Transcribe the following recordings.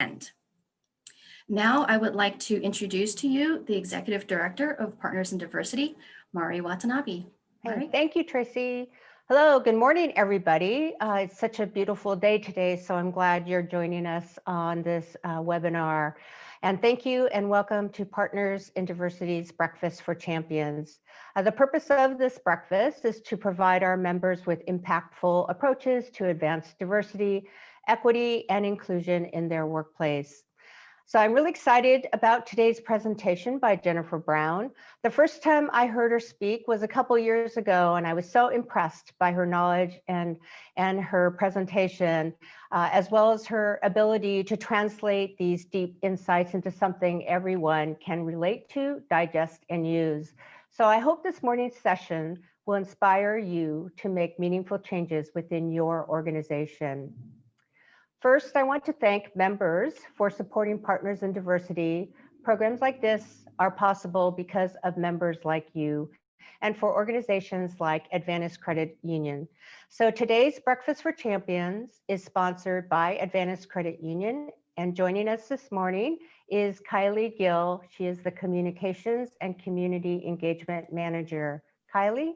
end. Now I would like to introduce to you the Executive Director of Partners in Diversity, Mari Watanabe. Mari? Hey, thank you, Tracy. Hello, good morning, everybody. It's such a beautiful day today, so I'm glad you're joining us on this webinar. And thank you and welcome to Partners in Diversity's Breakfast for Champions. The purpose of this breakfast is to provide our members with impactful approaches to advance diversity, equity, and inclusion in their workplace. So I'm really excited about today's presentation by Jennifer Brown. The first time I heard her speak was a couple years ago, and I was so impressed by her knowledge and her presentation, as well as her ability to translate these deep insights into something everyone can relate to, digest, and use. So I hope this morning's session will inspire you to make meaningful changes within your organization. First, I want to thank members for supporting Partners in Diversity. Programs like this are possible because of members like you and for organizations like Advantage Credit Union. So today's Breakfast for Champions is sponsored by Advantage Credit Union, and joining us this morning is Kylie Gill. She is the Communications and Community Engagement Manager. Kylie?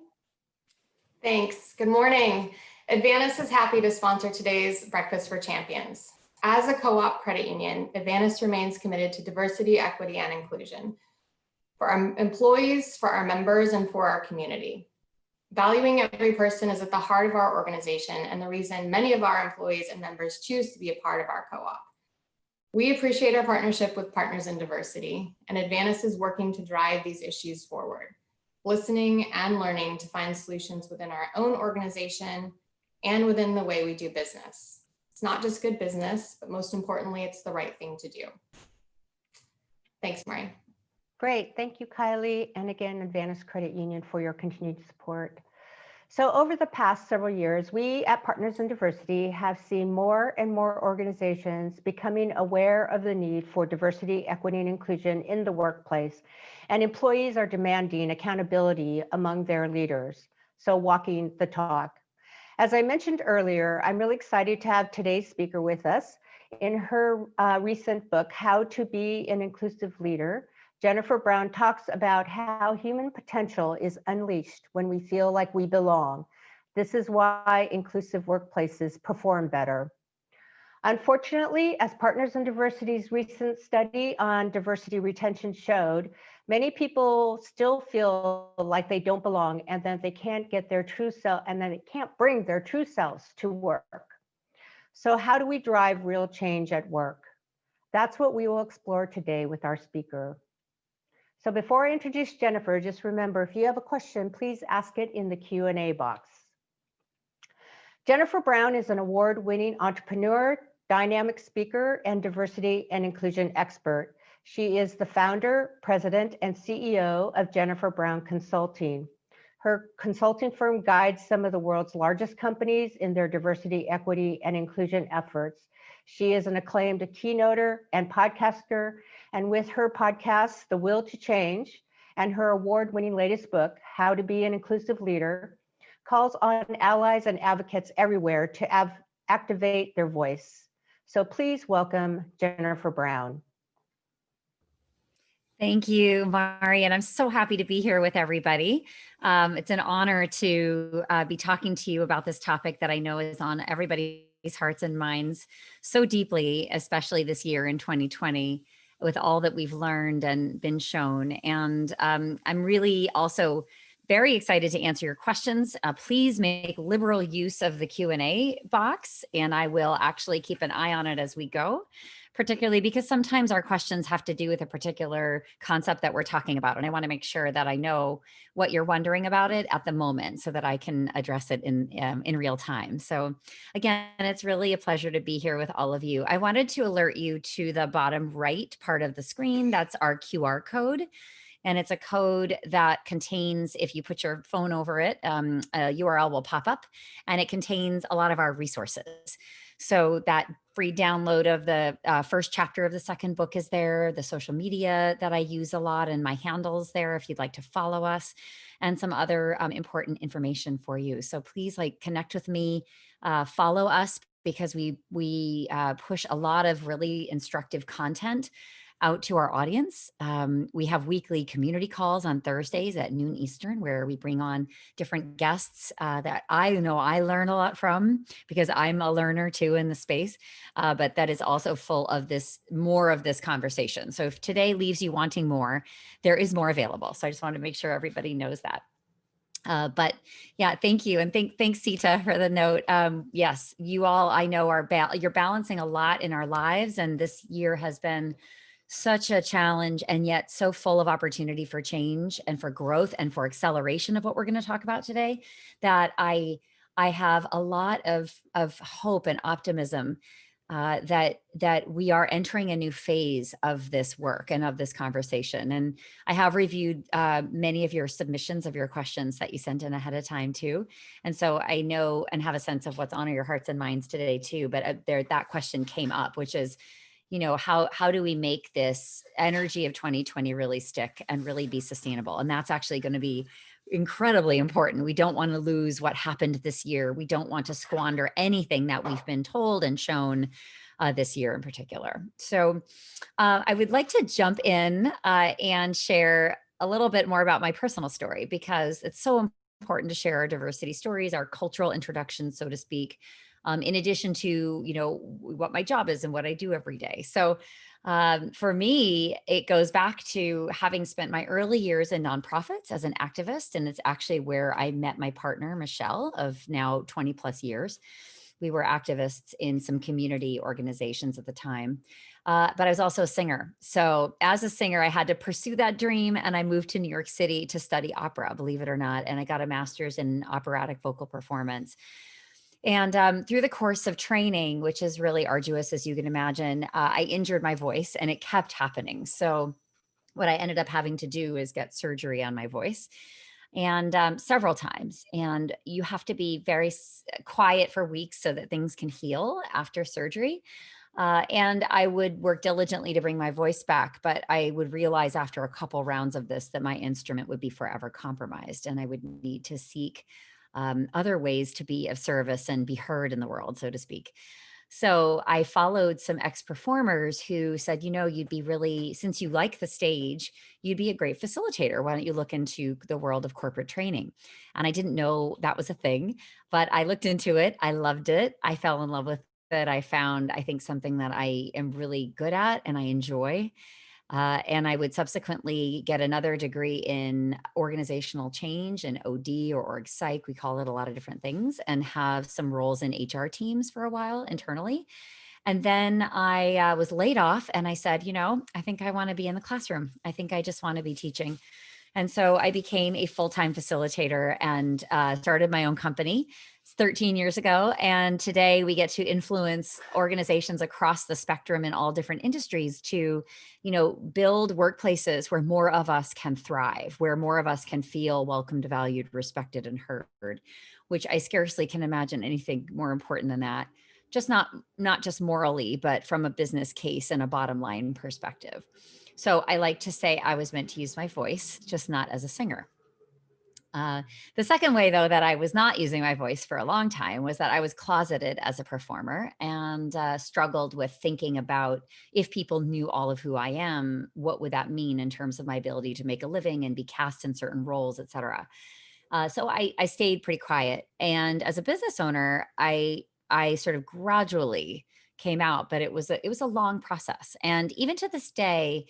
Thanks. Good morning. Advantage is happy to sponsor today's Breakfast for Champions. As a co-op credit union, Advantage remains committed to diversity, equity, and inclusion for our employees, for our members, and for our community. Valuing every person is at the heart of our organization and the reason many of our employees and members choose to be a part of our co-op. We appreciate our partnership with Partners in Diversity, and Advantage is working to drive these issues forward, listening and learning to find solutions within our own organization and within the way we do business. It's not just good business, but most importantly, it's the right thing to do. Thanks, Mari. Great, thank you, Kylie. And again, Advantage Credit Union for your continued support. So over the past several years, we at Partners in Diversity have seen more and more organizations becoming aware of the need for diversity, equity, and inclusion in the workplace. And employees are demanding accountability among their leaders. So walking the talk. As I mentioned earlier, I'm really excited to have today's speaker with us. In her recent book, How to Be an Inclusive Leader, Jennifer Brown talks about how human potential is unleashed when we feel like we belong. This is why inclusive workplaces perform better. Unfortunately, as Partners in Diversity's recent study on diversity retention showed, many people still feel like they don't belong and that they can't get their true self and that they can't bring their true selves to work. So how do we drive real change at work? That's what we will explore today with our speaker. So before I introduce Jennifer, just remember, if you have a question, please ask it in the Q&A box. Jennifer Brown is an award-winning entrepreneur, dynamic speaker, and diversity and inclusion expert. She is the founder, president, and CEO of Jennifer Brown Consulting. Her consulting firm guides some of the world's largest companies in their diversity, equity, and inclusion efforts. She is an acclaimed keynoter and podcaster, and with her podcast, The Will to Change, and her award-winning latest book, How to Be an Inclusive Leader, calls on allies and advocates everywhere to activate their voice. So please welcome Jennifer Brown. Thank you, Mari, and I'm so happy to be here with everybody. It's an honor to be talking to you about this topic that I know is on everybody's hearts and minds so deeply, especially this year in 2020, with all that we've learned and been shown. And I'm really also very excited to answer your questions. Please make liberal use of the Q&A box, and I will actually keep an eye on it as we go, particularly because sometimes our questions have to do with a particular concept that we're talking about. And I want to make sure that I know what you're wondering about it at the moment so that I can address it in real time. So again, it's really a pleasure to be here with all of you. I wanted to alert you to the bottom right part of the screen. That's our QR code. And it's a code that contains, if you put your phone over it, a URL will pop up, and it contains a lot of our resources. So that free download of the first chapter of the second book is there, the social media that I use a lot, and my handles there if you'd like to follow us, and some other important information for you. So please connect with me, follow us, because we push a lot of really instructive content out to our audience. We have weekly community calls on Thursdays at noon Eastern, where we bring on different guests that I know I learn a lot from, because I'm a learner too in the space, but that is also full of more of this conversation. So if today leaves you wanting more, there is more available. So I just want to make sure everybody knows that. But yeah, thank you. And thanks, Sita, for the note. Yes, you all, I know, you're balancing a lot in our lives. And this year has been such a challenge, and yet so full of opportunity for change and for growth and for acceleration of what we're going to talk about today, that I have a lot of hope and optimism that we are entering a new phase of this work and of this conversation. And I have reviewed many of your submissions of your questions that you sent in ahead of time too. And so I know and have a sense of what's on your hearts and minds today too. But that question came up, which is, how do we make this energy of 2020 really stick and really be sustainable? And that's actually going to be incredibly important. We don't want to lose what happened this year. We don't want to squander anything that we've been told and shown this year in particular. So I would like to jump in and share a little bit more about my personal story, because it's so important to share our diversity stories, our cultural introductions, so to speak, in addition to, what my job is and what I do every day. So for me, it goes back to having spent my early years in nonprofits as an activist. And it's actually where I met my partner, Michelle, of now 20 plus years. We were activists in some community organizations at the time. But I was also a singer. So as a singer, I had to pursue that dream. And I moved to New York City to study opera, believe it or not. And I got a master's in operatic vocal performance. And through the course of training, which is really arduous, as you can imagine, I injured my voice, and it kept happening. So what I ended up having to do is get surgery on my voice, and several times. And you have to be very quiet for weeks so that things can heal after surgery. And I would work diligently to bring my voice back, but I would realize after a couple rounds of this that my instrument would be forever compromised, and I would need to seek other ways to be of service and be heard in the world, so to speak. So I followed some ex-performers who said, you'd be really, since you like the stage, you'd be a great facilitator. Why don't you look into the world of corporate training? And I didn't know that was a thing, but I looked into it. I loved it. I fell in love with it. I found, I think, something that I am really good at and I enjoy. And I would subsequently get another degree in organizational change and OD or org psych. We call it a lot of different things, and have some roles in HR teams for a while internally. And then I was laid off, and I said, I think I want to be in the classroom. I think I just want to be teaching. And so I became a full-time facilitator and started my own company 13 years ago. And today we get to influence organizations across the spectrum in all different industries to, build workplaces where more of us can thrive, where more of us can feel welcomed, valued, respected, and heard, which I scarcely can imagine anything more important than that. Just not just morally, but from a business case and a bottom line perspective. So I like to say I was meant to use my voice, just not as a singer. The second way, though, that I was not using my voice for a long time was that I was closeted as a performer and struggled with thinking about, if people knew all of who I am, what would that mean in terms of my ability to make a living and be cast in certain roles, et cetera. So I stayed pretty quiet. And as a business owner, I sort of gradually came out, but it was a long process. And even to this day,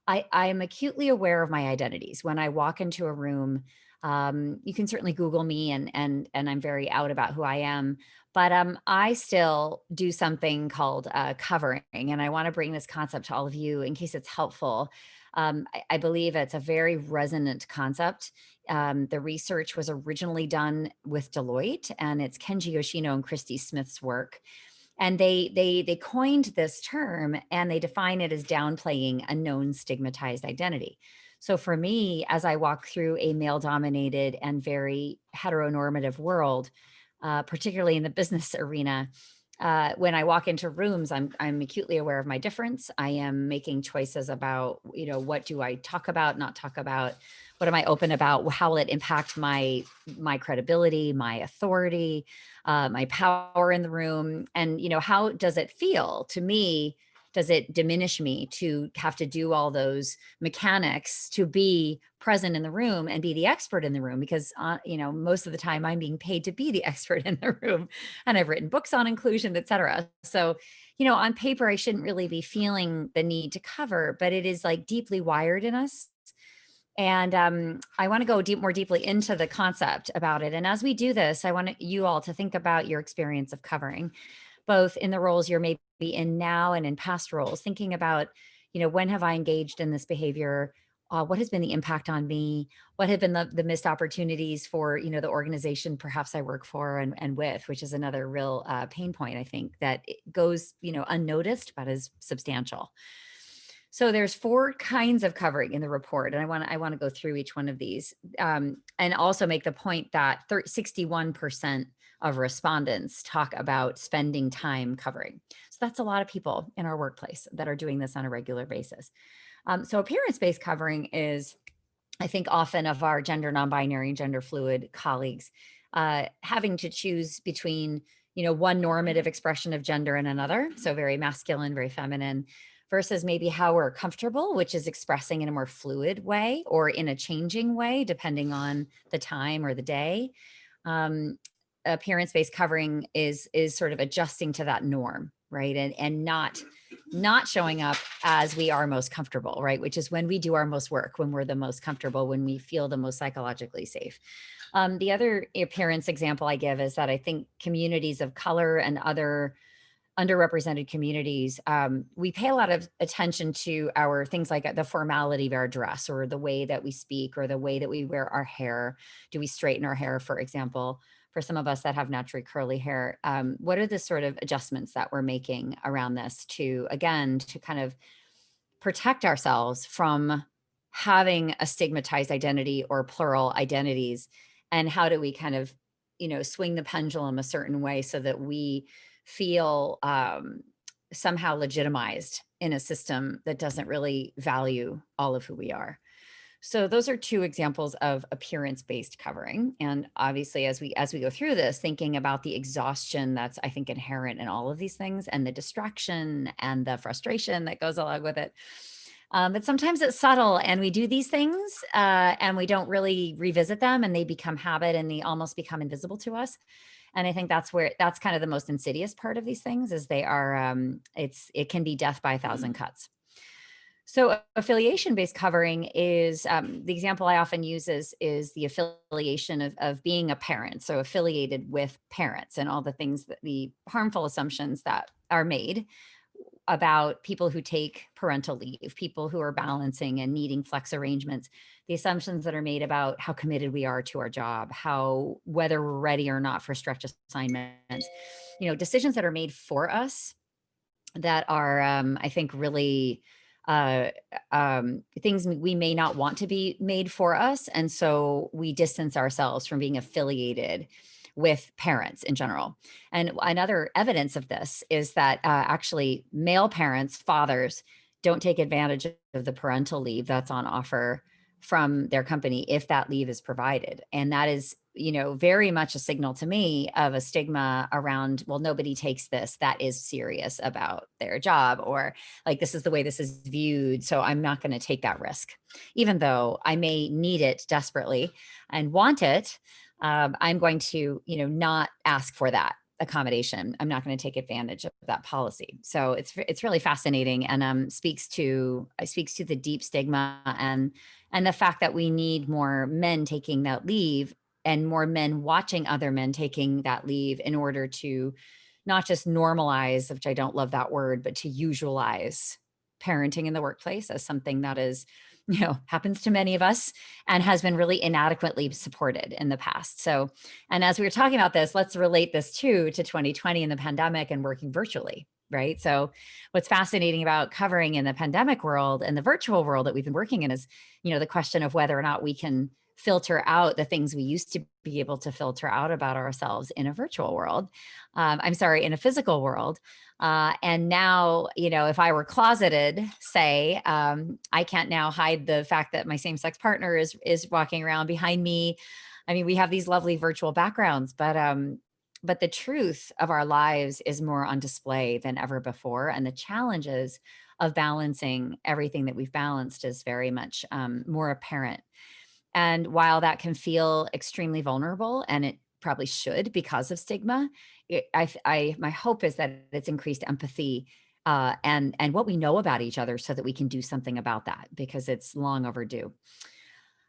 I am acutely aware of my identities. When I walk into a room, you can certainly Google me, and I'm very out about who I am. But I still do something called covering, and I want to bring this concept to all of you in case it's helpful. I believe it's a very resonant concept. The research was originally done with Deloitte, and it's Kenji Yoshino and Christy Smith's work. And they coined this term, and they define it as downplaying a known stigmatized identity. So for me, as I walk through a male-dominated and very heteronormative world, particularly in the business arena, When I walk into rooms, I'm acutely aware of my difference. I am making choices about, what do I talk about, not talk about? What am I open about? How will it impact my credibility, my authority, my power in the room? And, how does it feel to me? Does it diminish me to have to do all those mechanics to be present in the room and be the expert in the room? Because, most of the time I'm being paid to be the expert in the room, and I've written books on inclusion, et cetera. So, on paper, I shouldn't really be feeling the need to cover, but it is like deeply wired in us. And I want to go more deeply into the concept about it. And as we do this, I want you all to think about your experience of covering, both in the roles you're maybe in now and in past roles, thinking about, when have I engaged in this behavior? What has been the impact on me? What have been the missed opportunities for, the organization perhaps I work for and with, which is another real pain point, I think, that it goes, unnoticed, but is substantial. So there's 4 kinds of covering in the report, and I want to go through each one of these, and also make the point that 61% of respondents talk about spending time covering. So that's a lot of people in our workplace that are doing this on a regular basis. So appearance-based covering is, I think, often of our gender non-binary and gender fluid colleagues having to choose between, one normative expression of gender and another. So very masculine, very feminine, versus maybe how we're comfortable, which is expressing in a more fluid way or in a changing way, depending on the time or the day. Appearance-based covering is sort of adjusting to that norm, right? And not showing up as we are most comfortable, right? Which is when we do our most work, when we're the most comfortable, when we feel the most psychologically safe. The other appearance example I give is that I think communities of color and other underrepresented communities, we pay a lot of attention to our things like the formality of our dress or the way that we speak or the way that we wear our hair. Do we straighten our hair, for example? For some of us that have naturally curly hair, what are the sort of adjustments that we're making around this to, again, to kind of protect ourselves from having a stigmatized identity or plural identities? And how do we kind of, swing the pendulum a certain way so that we feel somehow legitimized in a system that doesn't really value all of who we are? So those are 2 examples of appearance-based covering. And obviously, as we go through this, thinking about the exhaustion that's, I think, inherent in all of these things, and the distraction and the frustration that goes along with it. But sometimes it's subtle, and we do these things and we don't really revisit them, and they become habit and they almost become invisible to us. And I think that's kind of the most insidious part of these things, is they are, it can be death by a thousand cuts. So affiliation-based covering is, the example I often use is the affiliation of being a parent. So affiliated with parents and all the things that the harmful assumptions that are made about people who take parental leave, people who are balancing and needing flex arrangements, the assumptions that are made about how committed we are to our job, whether we're ready or not for stretch assignments, decisions that are made for us that are, I think, really things we may not want to be made for us. And so we distance ourselves from being affiliated with parents in general. And another evidence of this is that actually male parents, fathers, don't take advantage of the parental leave that's on offer from their company if that leave is provided. And that is, very much a signal to me of a stigma around, well, nobody takes this that is serious about their job, or like, this is the way this is viewed, so I'm not going to take that risk. Even though I may need it desperately and want it, I'm going to, not ask for that accommodation. I'm not going to take advantage of that policy. So it's really fascinating, and speaks to the deep stigma and the fact that we need more men taking that leave and more men watching other men taking that leave in order to not just normalize, which I don't love that word, but to usualize parenting in the workplace as something that is, happens to many of us and has been really inadequately supported in the past. So, and as we were talking about this, let's relate this to 2020 and the pandemic and working virtually, right? So what's fascinating about covering in the pandemic world and the virtual world that we've been working in is, the question of whether or not we can filter out the things we used to be able to filter out about ourselves in a virtual world. In a physical world. And now, if I were closeted, say, I can't now hide the fact that my same-sex partner is walking around behind me. I mean, we have these lovely virtual backgrounds, but the truth of our lives is more on display than ever before. And the challenges of balancing everything that we've balanced is very much more apparent. And while that can feel extremely vulnerable, and it probably should because of stigma, my hope is that it's increased empathy and what we know about each other so that we can do something about that, because it's long overdue.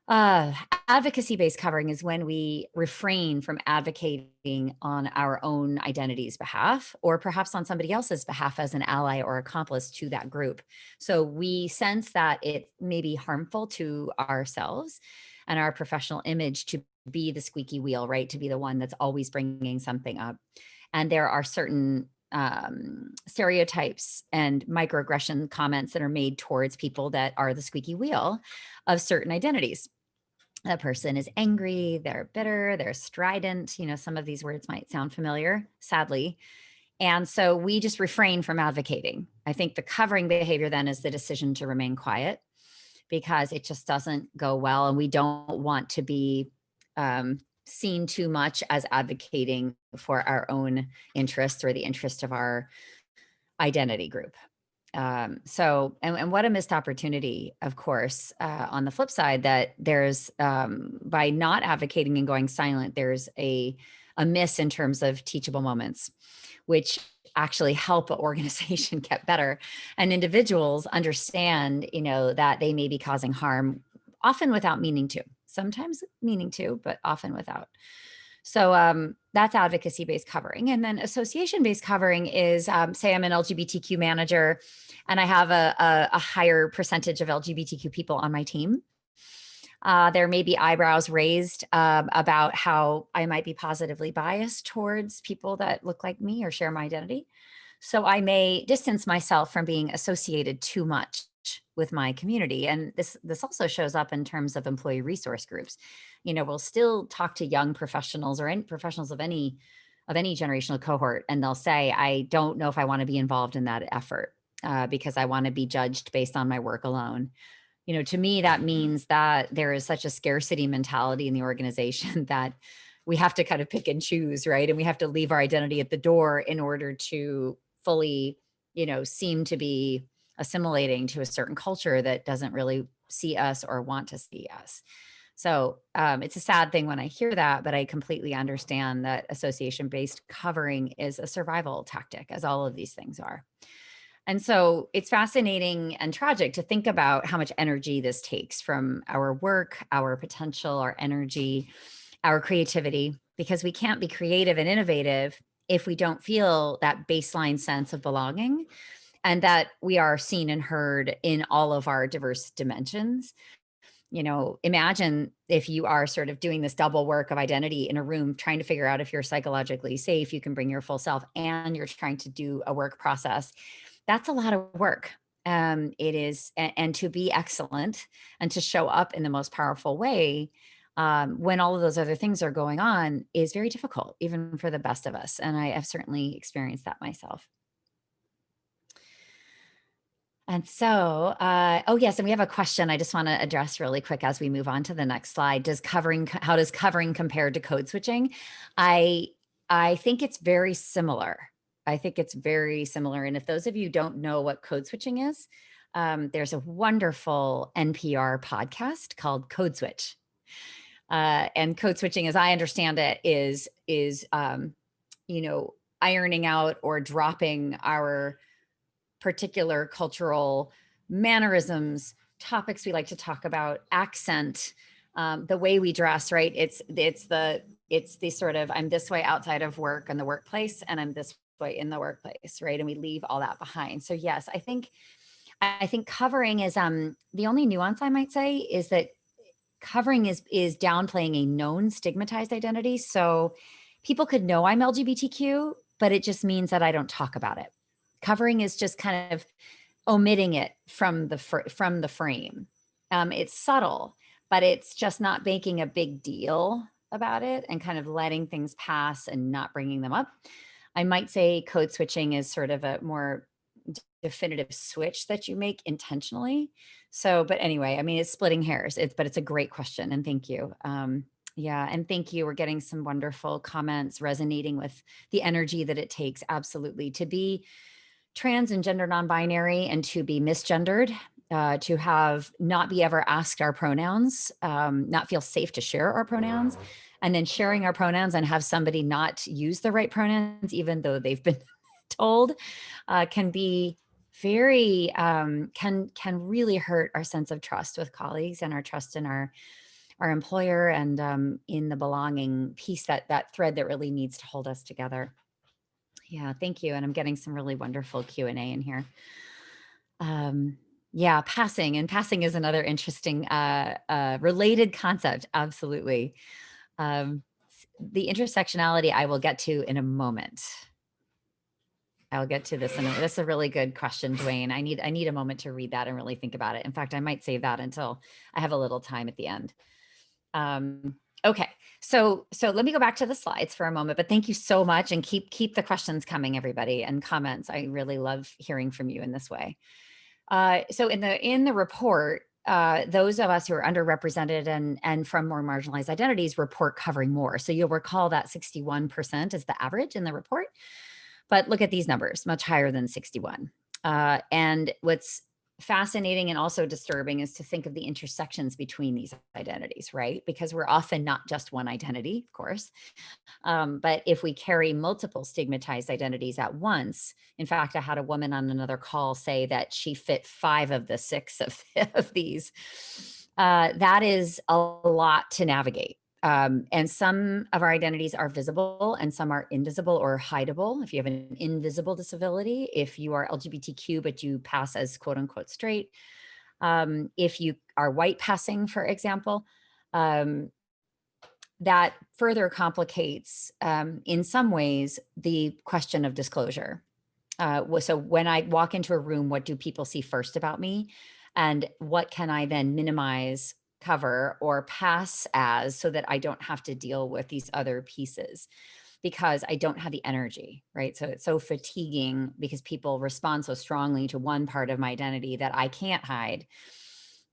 Advocacy-based covering is when we refrain from advocating on our own identity's behalf, or perhaps on somebody else's behalf as an ally or accomplice to that group. So we sense that it may be harmful to ourselves and our professional image to be the squeaky wheel, right? To be the one that's always bringing something up. And there are certain stereotypes and microaggression comments that are made towards people that are the squeaky wheel of certain identities. That person is angry, they're bitter, they're strident. Some of these words might sound familiar, sadly. And so we just refrain from advocating. I think the covering behavior then is the decision to remain quiet, because it just doesn't go well. And we don't want to be seen too much as advocating for our own interests or the interest of our identity group. And what a missed opportunity, of course, on the flip side, that there's, by not advocating and going silent, there's a miss in terms of teachable moments, which actually help an organization get better. And individuals understand, that they may be causing harm, often without meaning to, sometimes meaning to, but often without. So that's advocacy-based covering. And then association-based covering is, say I'm an LGBTQ manager and I have a higher percentage of LGBTQ people on my team. There may be eyebrows raised about how I might be positively biased towards people that look like me or share my identity. So I may distance myself from being associated too much with my community. And this also shows up in terms of employee resource groups. We'll still talk to young professionals or any professionals of any generational cohort, and they'll say, I don't know if I want to be involved in that effort because I want to be judged based on my work alone. To me, that means that there is such a scarcity mentality in the organization that we have to kind of pick and choose, right? And we have to leave our identity at the door in order to fully, seem to be assimilating to a certain culture that doesn't really see us or want to see us. So it's a sad thing when I hear that, but I completely understand that association-based covering is a survival tactic, as all of these things are. And so it's fascinating and tragic to think about how much energy this takes from our work, our potential, our energy, our creativity, because we can't be creative and innovative if we don't feel that baseline sense of belonging and that we are seen and heard in all of our diverse dimensions. Imagine if you are sort of doing this double work of identity in a room, trying to figure out if you're psychologically safe, you can bring your full self, and you're trying to do a work process. That's a lot of work. It is, and to be excellent and to show up in the most powerful way when all of those other things are going on is very difficult, even for the best of us. And I have certainly experienced that myself. And so, oh yes, and we have a question I just want to address really quick as we move on to the next slide. How does covering compare to code switching? I think it's very similar. I think it's very similar. And if those of you don't know what code switching is, there's a wonderful NPR podcast called Code Switch. And code switching, as I understand it, is ironing out or dropping our particular cultural mannerisms, topics we like to talk about, accent, the way we dress, right? It's the sort of, I'm this way outside of work and the workplace, and I'm this way in the workplace, right? And we leave all that behind. So yes, I think covering is, the only nuance I might say is that covering is downplaying a known stigmatized identity. So people could know I'm LGBTQ, but it just means that I don't talk about it. Covering is just kind of omitting it from the frame. It's subtle, but it's just not making a big deal about it and kind of letting things pass and not bringing them up. I might say code switching is sort of a more definitive switch that you make intentionally. So, but anyway, I mean, it's splitting hairs, but it's a great question. And thank you. Yeah. And thank you. We're getting some wonderful comments resonating with the energy that it takes absolutely to be trans and gender non-binary and to be misgendered, to have not be ever asked our pronouns, not feel safe to share our pronouns, and then sharing our pronouns and have somebody not use the right pronouns, even though they've been told, can be very, can really hurt our sense of trust with colleagues and our trust in our employer and in the belonging piece, that thread that really needs to hold us together. Yeah, thank you. And I'm getting some really wonderful Q&A in here. Yeah, passing is another interesting related concept. Absolutely. The intersectionality I will get to in a moment. I'll get to this. And this is a really good question, Dwayne. I need a moment to read that and really think about it. In fact, I might save that until I have a little time at the end. Okay, so let me go back to the slides for a moment, but thank you so much, and keep the questions coming, everybody, and comments. I really love hearing from you in this way. So in the report, those of us who are underrepresented and from more marginalized identities report covering more. So you'll recall that 61% is the average in the report, but look at these numbers, much higher than 61. And what's fascinating and also disturbing is to think of the intersections between these identities, right? Because we're often not just one identity, of course. But if we carry multiple stigmatized identities at once, in fact, I had a woman on another call say that she fit 5 of the 6 of these. That is a lot to navigate. And some of our identities are visible and some are invisible or hideable. If you have an invisible disability, if you are LGBTQ, but you pass as quote unquote straight, if you are white passing, for example, that further complicates, in some ways, the question of disclosure. So when I walk into a room, what do people see first about me? And what can I then minimize, cover, or pass as so that I don't have to deal with these other pieces because I don't have the energy, right? So it's so fatiguing because people respond so strongly to one part of my identity that I can't hide.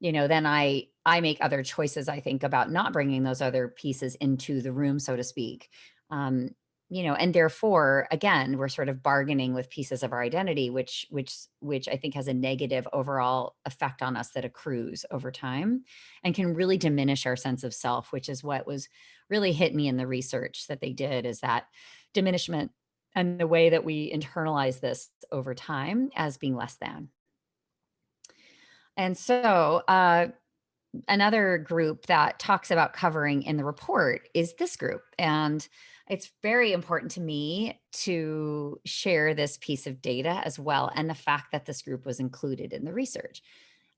Then I make other choices, I think, about not bringing those other pieces into the room, so to speak. And therefore, again, we're sort of bargaining with pieces of our identity, which I think has a negative overall effect on us that accrues over time and can really diminish our sense of self, which is what was really hit me in the research that they did, is that diminishment and the way that we internalize this over time as being less than. And so another group that talks about covering in the report is this group. And it's very important to me to share this piece of data as well, and the fact that this group was included in the research.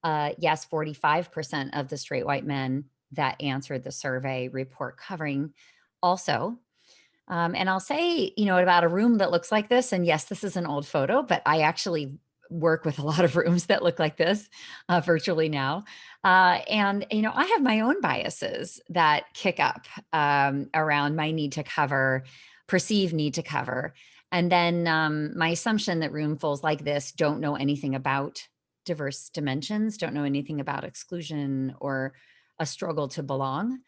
Yes, 45% of the straight white men that answered the survey report covering also. And I'll say, about a room that looks like this, and yes, this is an old photo, but I actually work with a lot of rooms that look like this virtually now. And I have my own biases that kick up around my need to cover, perceived need to cover. And then my assumption that roomfuls like this don't know anything about diverse dimensions, don't know anything about exclusion or a struggle to belong.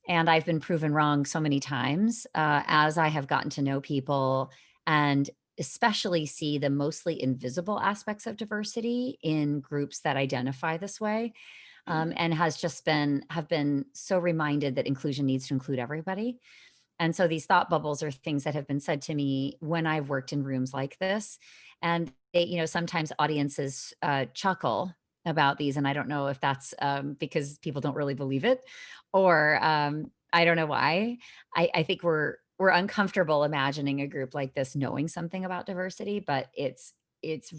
And I've been proven wrong so many times as I have gotten to know people and especially see the mostly invisible aspects of diversity in groups that identify this way, and have been so reminded that inclusion needs to include everybody. And so these thought bubbles are things that have been said to me when I've worked in rooms like this. And they, sometimes audiences chuckle about these. And I don't know if that's because people don't really believe it, or I don't know why. I think we're uncomfortable imagining a group like this knowing something about diversity, but it's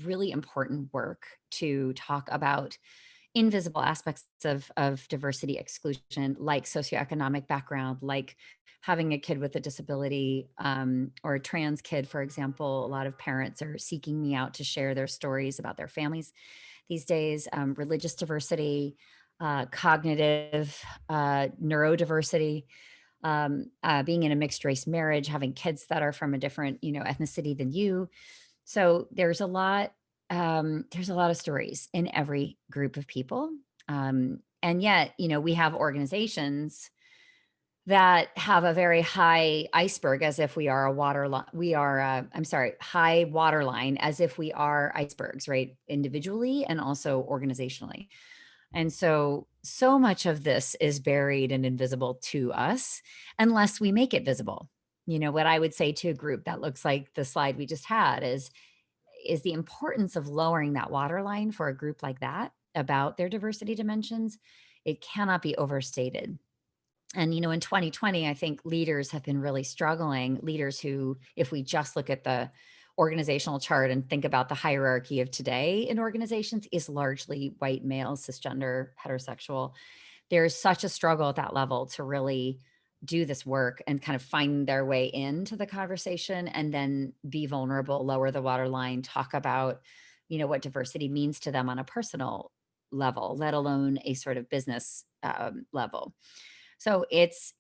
really important work to talk about invisible aspects of diversity exclusion, like socioeconomic background, like having a kid with a disability, or a trans kid, for example. A lot of parents are seeking me out to share their stories about their families these days, religious diversity, cognitive, neurodiversity, being in a mixed race marriage, having kids that are from a different, ethnicity than you. So there's a lot of stories in every group of people. And yet, we have organizations that have a very high iceberg as if we are a high water line as if we are icebergs, right? Individually and also organizationally. And so much of this is buried and invisible to us unless we make it visible. What I would say to a group that looks like the slide we just had is the importance of lowering that waterline for a group like that about their diversity dimensions. It cannot be overstated. And, in 2020, I think leaders have been really struggling. Leaders who, if we just look at the organizational chart and think about the hierarchy of today in organizations, is largely white male, cisgender, heterosexual. There's such a struggle at that level to really do this work and kind of find their way into the conversation and then be vulnerable, lower the waterline, talk about, what diversity means to them on a personal level, let alone a sort of business level. So it's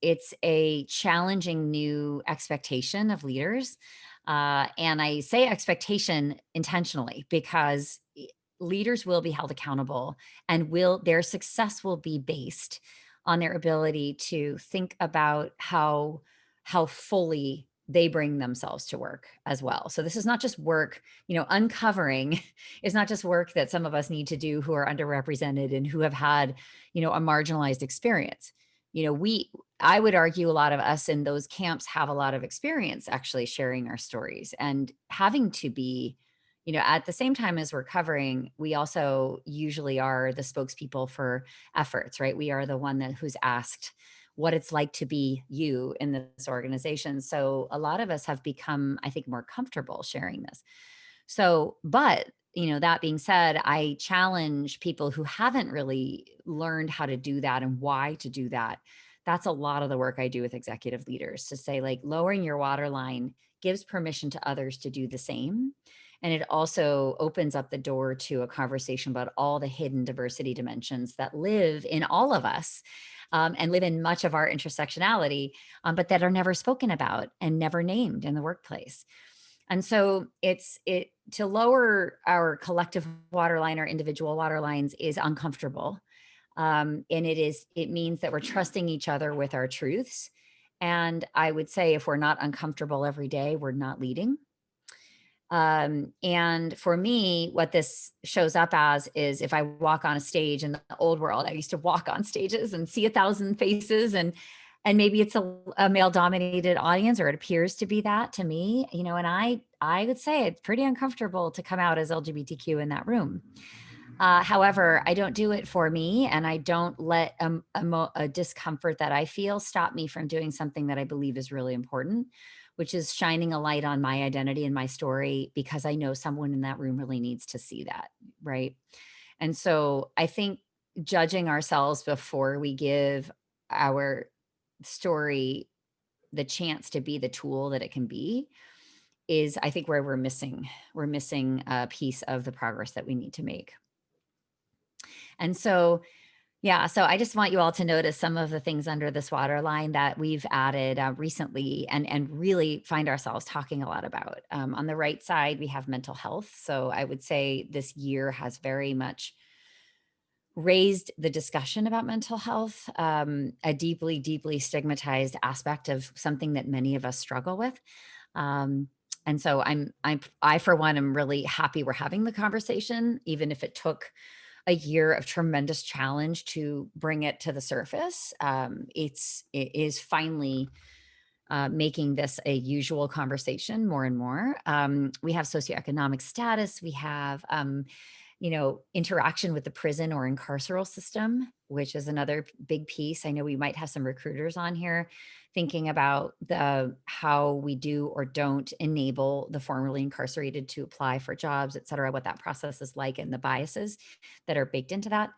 a challenging new expectation of leaders. And I say expectation intentionally because leaders will be held accountable and their success will be based on their ability to think about how fully they bring themselves to work as well. So this is not just work, uncovering is not just work that some of us need to do who are underrepresented and who have had, a marginalized experience. I would argue a lot of us in those camps have a lot of experience actually sharing our stories and having to be, at the same time as we're covering, we also usually are the spokespeople for efforts, right? We are the one who's asked what it's like to be you in this organization. So a lot of us have become, I think, more comfortable sharing this. So, but that being said, I challenge people who haven't really learned how to do that and why to do that. That's a lot of the work I do with executive leaders to say, like, lowering your waterline gives permission to others to do the same. And it also opens up the door to a conversation about all the hidden diversity dimensions that live in all of us and live in much of our intersectionality, but that are never spoken about and never named in the workplace. And so to lower our collective waterline, our individual waterlines is uncomfortable. And it means that we're trusting each other with our truths. And I would say if we're not uncomfortable every day, we're not leading. And for me, what this shows up as is if I walk on a stage in the old world, I used to walk on stages and see 1,000 faces and maybe it's a male dominated audience, or it appears to be that to me, and I would say it's pretty uncomfortable to come out as LGBTQ in that room. However, I don't do it for me, and I don't let a discomfort that I feel stop me from doing something that I believe is really important, which is shining a light on my identity and my story, because I know someone in that room really needs to see that, right? And so I think judging ourselves before we give our story the chance to be the tool that it can be is, I think, where we're missing a piece of the progress that we need to make. And so, yeah, so I just want you all to notice some of the things under this waterline that we've added recently and really find ourselves talking a lot about. On the right side, we have mental health. So I would say this year has very much raised the discussion about mental health, a deeply, deeply stigmatized aspect of something that many of us struggle with. And so I, for one, am really happy we're having the conversation, even if it took a year of tremendous challenge to bring it to the surface. It is finally making this a usual conversation more and more. We have socioeconomic status. We have interaction with the prison or incarceral system, which is another big piece. I know we might have some recruiters on here thinking about how we do or don't enable the formerly incarcerated to apply for jobs, et cetera, what that process is like and the biases that are baked into that.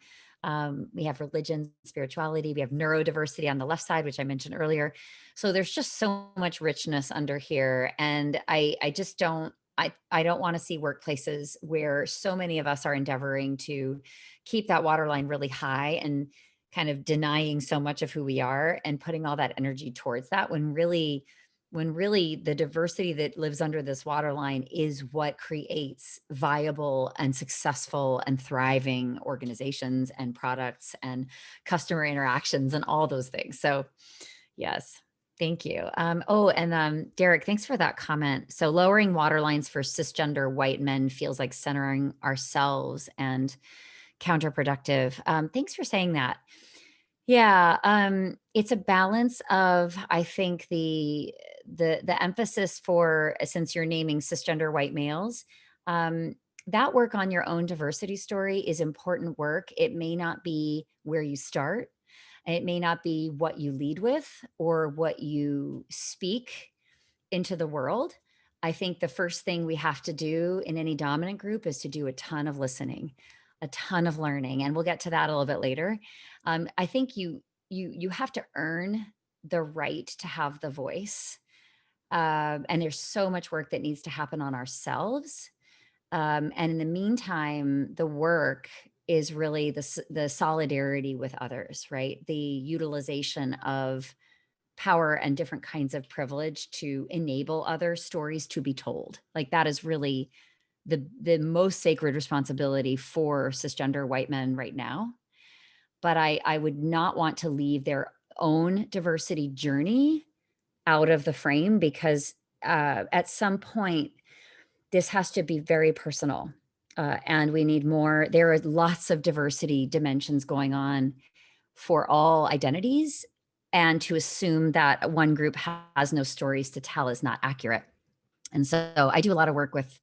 We have religion, spirituality, we have neurodiversity on the left side, which I mentioned earlier. So there's just so much richness under here. And I I don't want to see workplaces where so many of us are endeavoring to keep that waterline really high and kind of denying so much of who we are and putting all that energy towards that when really the diversity that lives under this waterline is what creates viable and successful and thriving organizations and products and customer interactions and all those things. So yes. Thank you. Derek, thanks for that comment. So lowering waterlines for cisgender white men feels like centering ourselves and counterproductive. Thanks for saying that. Yeah, it's a balance of, I think, the emphasis for, since you're naming cisgender white males, that work on your own diversity story is important work. It may not be where you start. It may not be what you lead with or what you speak into the world. I think the first thing we have to do in any dominant group is to do a ton of listening, a ton of learning, and we'll get to that a little bit later. I think you have to earn the right to have the voice, and there's so much work that needs to happen on ourselves. And in the meantime, the work is really the solidarity with others, right? The utilization of power and different kinds of privilege to enable other stories to be told. Like that is really the most sacred responsibility for cisgender white men right now. But I would not want to leave their own diversity journey out of the frame because at some point, this has to be very personal. And we need more. There are lots of diversity dimensions going on for all identities. And to assume that one group has no stories to tell is not accurate. And so I do a lot of work with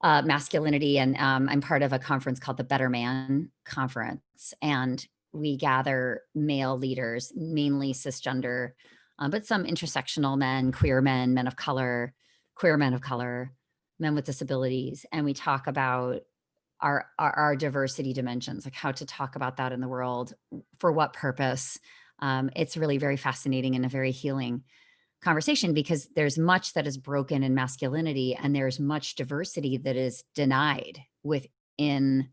masculinity, and I'm part of a conference called the Better Man Conference. And we gather male leaders, mainly cisgender, but some intersectional men, queer men, men of color, queer men of color, men with disabilities. And we talk about our diversity dimensions, like how to talk about that in the world, for what purpose. It's really very fascinating and a very healing conversation because there's much that is broken in masculinity and there's much diversity that is denied within,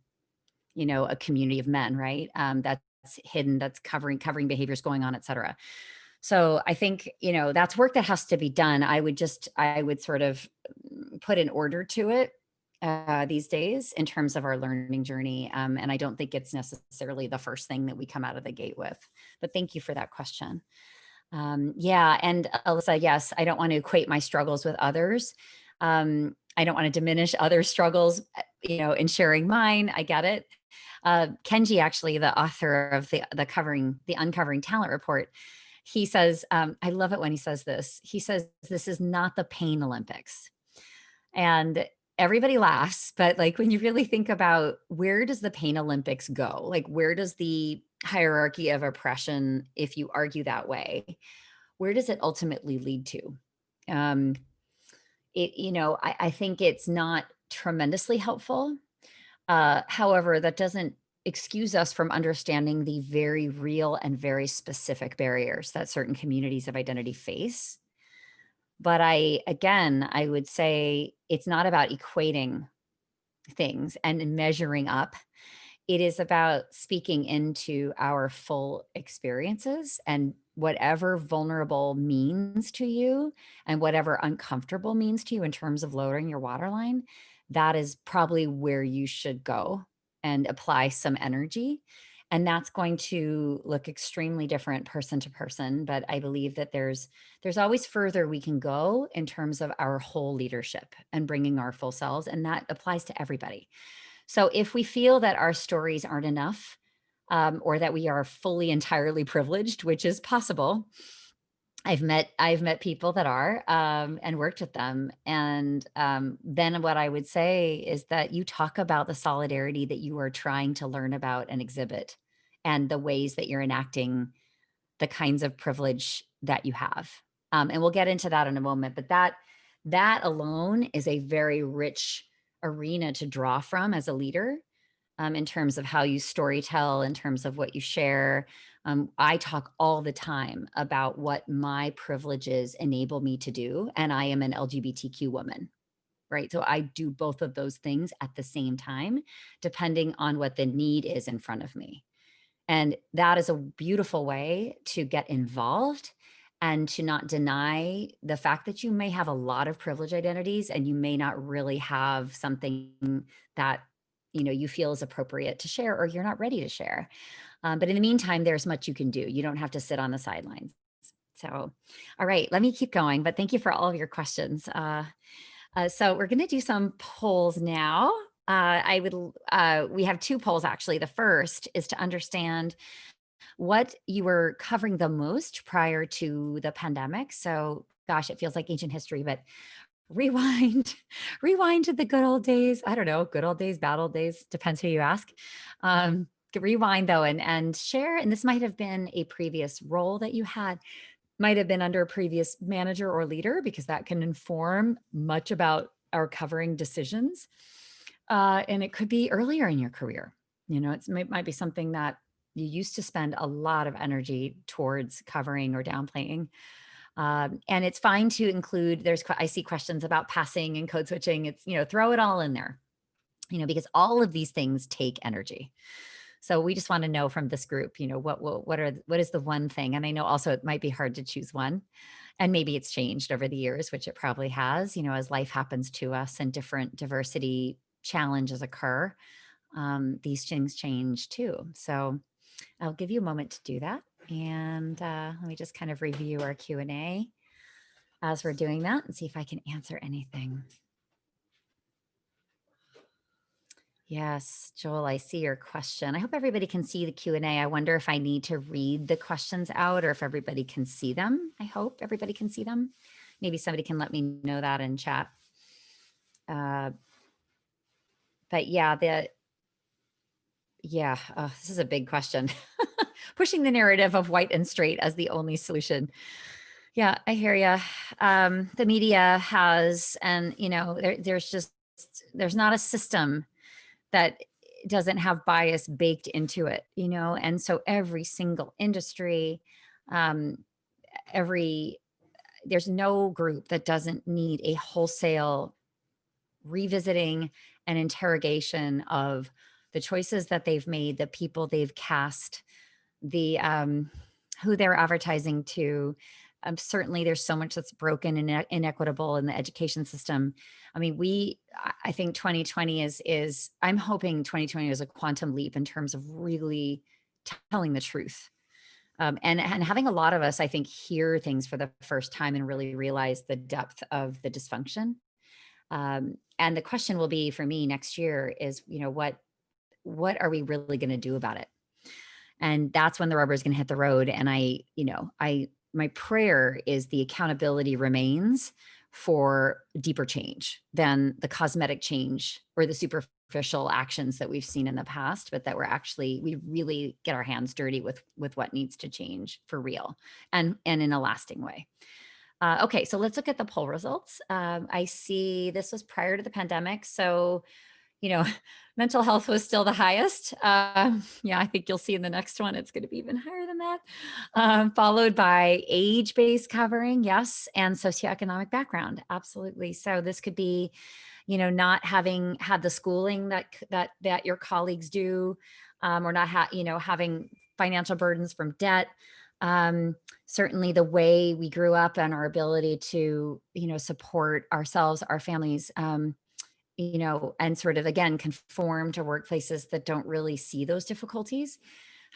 a community of men, right? That's hidden, that's covering behaviors going on, et cetera. So I think, that's work that has to be done. I would sort of put an order to it these days in terms of our learning journey. And I don't think it's necessarily the first thing that we come out of the gate with, but thank you for that question. Yeah. And Alyssa, yes, I don't want to equate my struggles with others. I don't want to diminish other struggles, in sharing mine. I get it. Kenji, actually, the author of the Uncovering Talent Report, he says, I love it when he says this. He says, this is not the pain Olympics. And everybody laughs, but like when you really think about where does the pain Olympics go? Like where does the hierarchy of oppression, if you argue that way, where does it ultimately lead to? I think it's not tremendously helpful. However, that doesn't excuse us from understanding the very real and very specific barriers that certain communities of identity face. But I would say it's not about equating things and measuring up. It is about speaking into our full experiences, and whatever vulnerable means to you and whatever uncomfortable means to you in terms of lowering your waterline, that is probably where you should go and apply some energy. And that's going to look extremely different person to person. But I believe that there's always further we can go in terms of our whole leadership and bringing our full selves. And that applies to everybody. So if we feel that our stories aren't enough, or that we are fully entirely privileged, which is possible, I've met people that are, and worked with them. And then what I would say is that you talk about the solidarity that you are trying to learn about and exhibit, and the ways that you're enacting the kinds of privilege that you have. And we'll get into that in a moment, but that alone is a very rich arena to draw from as a leader, in terms of how you storytell, in terms of what you share. I talk all the time about what my privileges enable me to do, and I am an LGBTQ woman, right? So I do both of those things at the same time, depending on what the need is in front of me. And that is a beautiful way to get involved and to not deny the fact that you may have a lot of privilege identities and you may not really have something that you feel is appropriate to share or you're not ready to share. But in the meantime, there's much you can do. You don't have to sit on the sidelines. So, all right, let me keep going, but thank you for all of your questions. So we're going to do some polls now. We have 2 polls actually. The first is to understand what you were covering the most prior to the pandemic. So gosh, it feels like ancient history, but rewind, rewind to the good old days. I don't know, good old days, bad old days, depends who you ask. Rewind though, and share, and this might have been a previous role that you had, might have been under a previous manager or leader, because that can inform much about our covering decisions. And it could be earlier in your career. It might be something that you used to spend a lot of energy towards covering or downplaying. And it's fine to include, I see questions about passing and code switching. It's, throw it all in there, because all of these things take energy. So we just want to know from this group, what is the one thing? And I know also it might be hard to choose one, and maybe it's changed over the years, which it probably has, as life happens to us and different diversity challenges occur. These things change too. So I'll give you a moment to do that. And let me just kind of review our Q&A as we're doing that and see if I can answer anything. Yes, Joel, I see your question. I hope everybody can see the Q&A. I wonder if I need to read the questions out or if everybody can see them. I hope everybody can see them. Maybe somebody can let me know that in chat. But yeah, this is a big question. Pushing the narrative of white and straight as the only solution. Yeah, I hear you. The media has, and there's not a system that doesn't have bias baked into it, and so every single industry, there's no group that doesn't need a wholesale revisiting and interrogation of the choices that they've made, the people they've cast, the who they're advertising to. Certainly there's so much that's broken and inequitable in the education system. I mean, I think 2020 I'm hoping 2020 is a quantum leap in terms of really telling the truth. And having a lot of us, I think, hear things for the first time and really realize the depth of the dysfunction. And the question will be for me next year is, what are we really going to do about it? And that's when the rubber is going to hit the road. And my prayer is the accountability remains for deeper change than the cosmetic change or the superficial actions that we've seen in the past, but that we really get our hands dirty with what needs to change for real and in a lasting way. Okay, so let's look at the poll results. I see this was prior to the pandemic. So, mental health was still the highest. Yeah, I think you'll see in the next one, it's going to be even higher than that. Followed by age-based covering, yes, and socioeconomic background, absolutely. So this could be, not having had the schooling that your colleagues do, or not having financial burdens from debt. Certainly the way we grew up and our ability to, support ourselves, our families, and sort of, again, conform to workplaces that don't really see those difficulties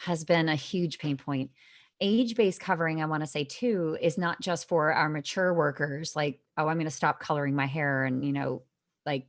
has been a huge pain point. Age-based covering, I want to say too, is not just for our mature workers, like, oh, I'm going to stop coloring my hair and, like,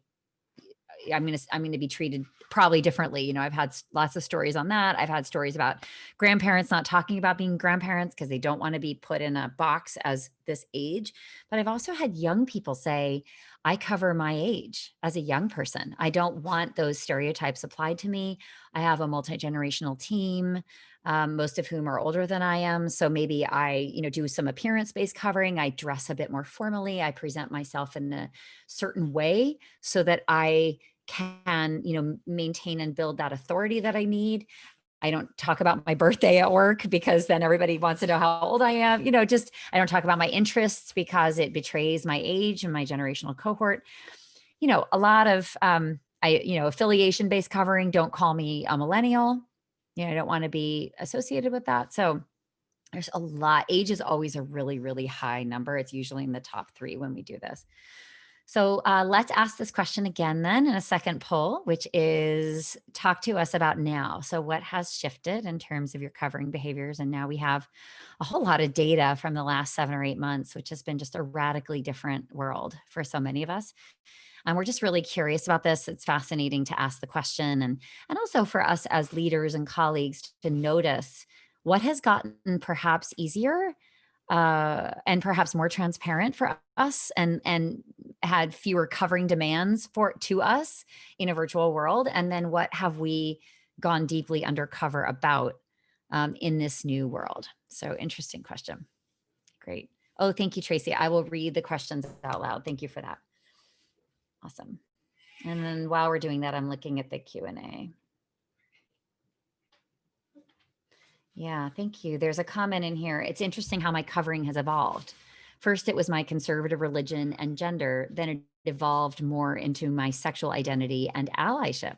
I'm going to be treated probably differently. I've had lots of stories on that. I've had stories about grandparents not talking about being grandparents because they don't want to be put in a box as this age. But I've also had young people say, I cover my age as a young person. I don't want those stereotypes applied to me. I have a multi-generational team, most of whom are older than I am. So maybe I, do some appearance-based covering. I dress a bit more formally. I present myself in a certain way so that I can, maintain and build that authority that I need. I don't talk about my birthday at work because then everybody wants to know how old I am. I don't talk about my interests because it betrays my age and my generational cohort. a lot of, affiliation-based covering. Don't call me a millennial. I don't want to be associated with that. So there's a lot. Age is always a really, really high number. It's usually in the top 3 when we do this. So let's ask this question again then in a second poll, which is talk to us about now. So what has shifted in terms of your covering behaviors? And now we have a whole lot of data from the last 7 or 8 months, which has been just a radically different world for so many of us. And we're just really curious about this. It's fascinating to ask the question, and also for us as leaders and colleagues to notice what has gotten perhaps easier and perhaps more transparent for us, and had fewer covering demands to us in a virtual world. And then what have we gone deeply undercover about in this new world? So interesting question. Great. Oh, thank you, Tracy. I will read the questions out loud. Thank you for that. Awesome. And then while we're doing that, I'm looking at the Q&A. Yeah, thank you. There's a comment in here. It's interesting how my covering has evolved. First, it was my conservative religion and gender. Then it evolved more into my sexual identity and allyship.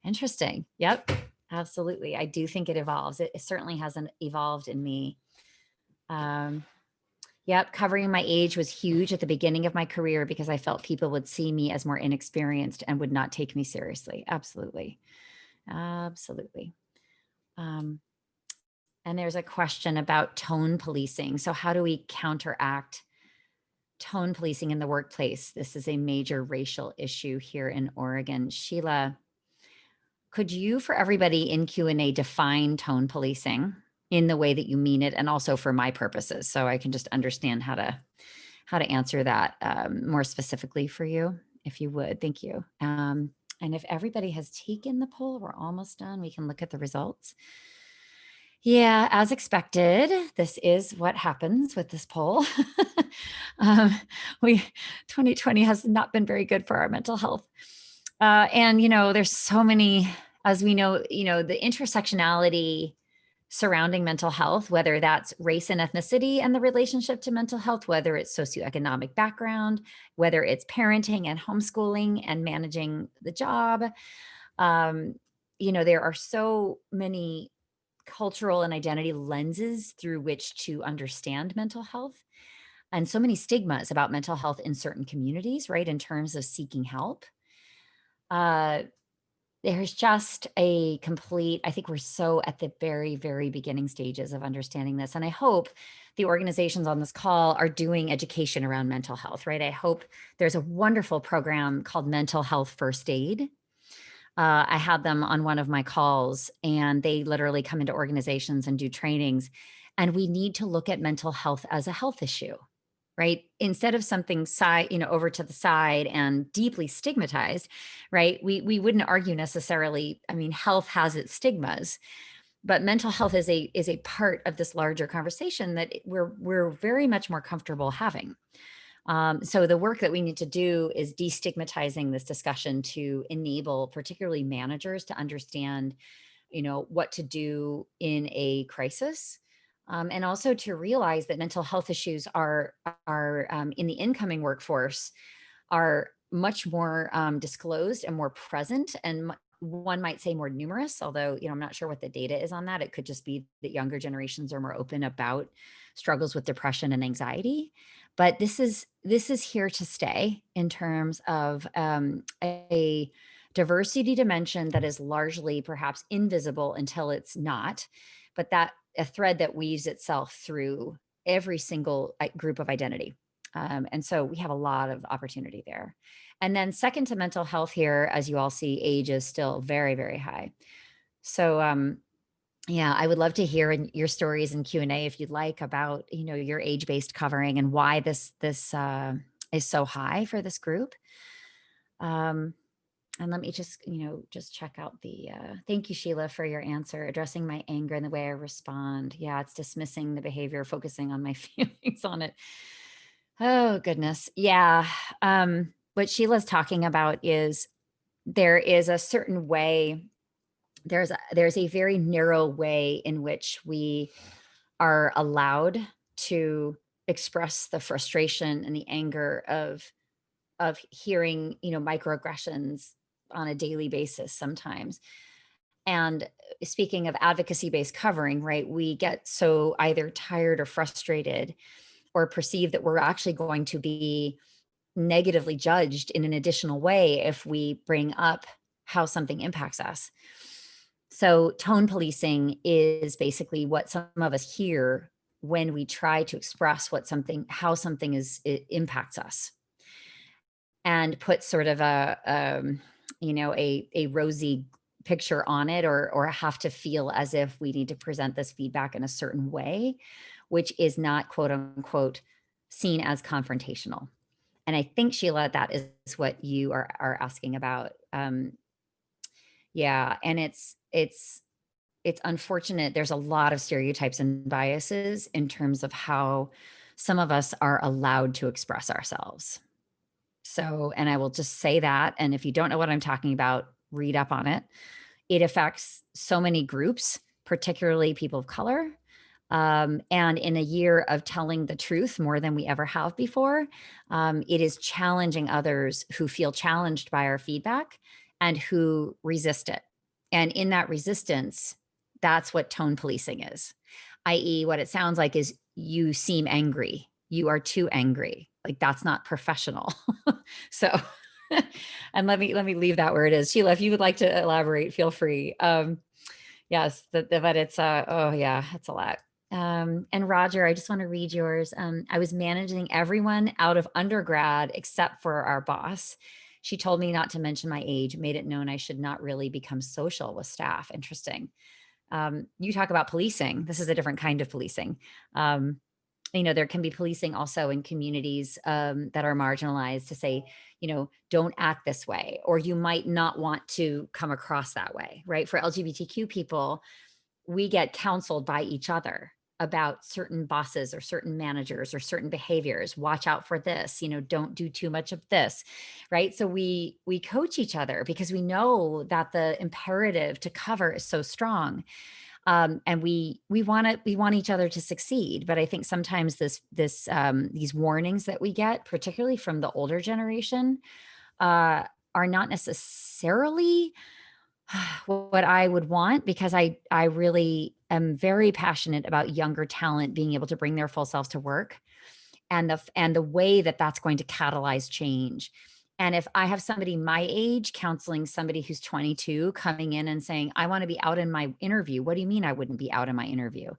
Interesting. Yep, absolutely. I do think it evolves. It certainly hasn't evolved in me. Yep, covering my age was huge at the beginning of my career because I felt people would see me as more inexperienced and would not take me seriously. Absolutely. Absolutely. And there's a question about tone policing. So how do we counteract tone policing in the workplace? This is a major racial issue here in Oregon. Sheila, could you, for everybody in Q&A, define tone policing in the way that you mean it, and also for my purposes, so I can just understand how to answer that more specifically for you, if you would. Thank you. And if everybody has taken the poll, we're almost done. We can look at the results. Yeah, as expected, this is what happens with this poll. 2020 has not been very good for our mental health. And, there's so many, as we know, the intersectionality surrounding mental health, whether that's race and ethnicity and the relationship to mental health, whether it's socioeconomic background, whether it's parenting and homeschooling and managing the job. There are so many cultural and identity lenses through which to understand mental health, and so many stigmas about mental health in certain communities, right, in terms of seeking help. There's just a complete, I think we're so at the very, very beginning stages of understanding this. And I hope the organizations on this call are doing education around mental health, right? I hope there's a wonderful program called Mental Health First Aid. I had them on one of my calls, and they literally come into organizations and do trainings. And we need to look at mental health as a health issue, right? Instead of something over to the side and deeply stigmatized, right? We wouldn't argue necessarily. I mean, health has its stigmas, but mental health is a part of this larger conversation that we're very much more comfortable having. So the work that we need to do is destigmatizing this discussion to enable particularly managers to understand, what to do in a crisis. And also to realize that mental health issues are in the incoming workforce are much more disclosed and more present, and one might say more numerous, although I'm not sure what the data is on that. It could just be that younger generations are more open about struggles with depression and anxiety. But this is here to stay in terms of a diversity dimension that is largely perhaps invisible until it's not, but that a thread that weaves itself through every single group of identity. And so we have a lot of opportunity there. And then second to mental health here, as you all see, age is still very, very high. So yeah, I would love to hear your stories in Q&A if you'd like about, your age-based covering and why this is so high for this group. And let me just check out thank you, Sheila, for your answer. Addressing my anger and the way I respond. Yeah, it's dismissing the behavior, focusing on my feelings on it. Oh, goodness. Yeah. What Sheila's talking about is there is a certain way, there's a very narrow way in which we are allowed to express the frustration and the anger of hearing, microaggressions on a daily basis sometimes. And speaking of advocacy-based covering, right, we get so either tired or frustrated or perceive that we're actually going to be negatively judged in an additional way if we bring up how something impacts us. So tone policing is basically what some of us hear when we try to express how something it impacts us, and put sort of a rosy picture on it, or have to feel as if we need to present this feedback in a certain way, which is not, quote unquote, seen as confrontational. And I think, Sheila, that is what you are asking about. Yeah, and it's unfortunate. There's a lot of stereotypes and biases in terms of how some of us are allowed to express ourselves. So, and I will just say that, and if you don't know what I'm talking about, read up on it. It affects so many groups, particularly people of color. And in a year of telling the truth more than we ever have before, it is challenging others who feel challenged by our feedback and who resist it. And in that resistance, that's what tone policing is, i.e., what it sounds like is you seem angry. You are too angry. Like, that's not professional. So, and let me leave that where it is. Sheila, if you would like to elaborate, feel free. Yes, but it's oh yeah, it's a lot. And Roger, I just want to read yours. I was managing everyone out of undergrad except for our boss. She told me not to mention my age, made it known I should not really become social with staff. Interesting. You talk about policing. This is a different kind of policing. There can be policing also in communities that are marginalized to say, don't act this way, or you might not want to come across that way, right? For LGBTQ people, we get counseled by each other about certain bosses or certain managers or certain behaviors. Watch out for this, don't do too much of this, right? So we coach each other because we know that the imperative to cover is so strong. And we want each other to succeed. But I think sometimes these warnings that we get, particularly from the older generation, are not necessarily what I would want, because I really am very passionate about younger talent being able to bring their full selves to work, and the way that that's going to catalyze change. And if I have somebody my age counseling somebody who's 22 coming in and saying, I want to be out in my interview. What do you mean I wouldn't be out in my interview?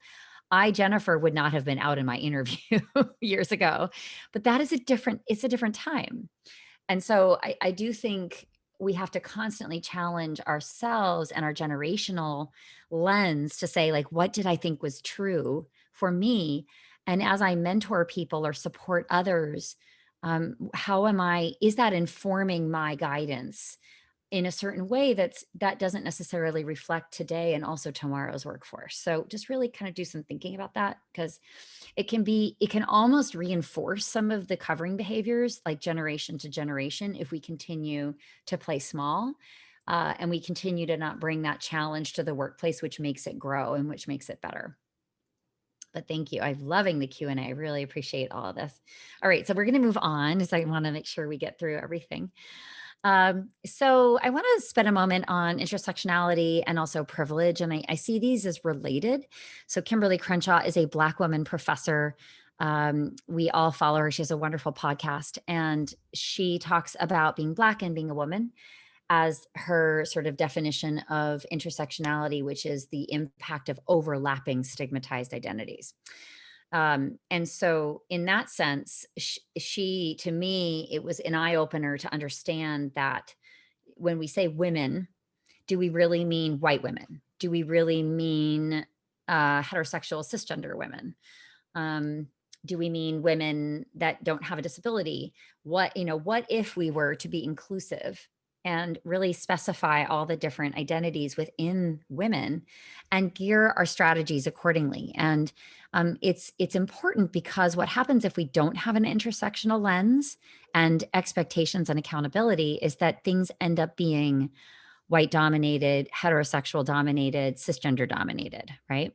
Jennifer, would not have been out in my interview years ago, but it's a different time. And so I do think we have to constantly challenge ourselves and our generational lens to say, like, what did I think was true for me? And as I mentor people or support others, is that informing my guidance in a certain way that doesn't necessarily reflect today and also tomorrow's workforce? So just really kind of do some thinking about that, because it can almost reinforce some of the covering behaviors, like generation to generation, if we continue to play small, and we continue to not bring that challenge to the workplace, which makes it grow and which makes it better. But thank you. I'm loving the Q&A. I really appreciate all of this. All right, so we're going to move on, because I want to make sure we get through everything. So I want to spend a moment on intersectionality and also privilege, and I see these as related. So Kimberly Crenshaw is a Black woman professor. We all follow her. She has a wonderful podcast, and she talks about being Black and being a woman as her sort of definition of intersectionality, which is the impact of overlapping stigmatized identities. And so in that sense, she, to me, it was an eye opener to understand that when we say women, do we really mean white women? Do we really mean heterosexual cisgender women? Do we mean women that don't have a disability? What if we were to be inclusive and really specify all the different identities within women and gear our strategies accordingly? And it's important, because what happens if we don't have an intersectional lens and expectations and accountability is that things end up being white dominated, heterosexual dominated, cisgender dominated, right?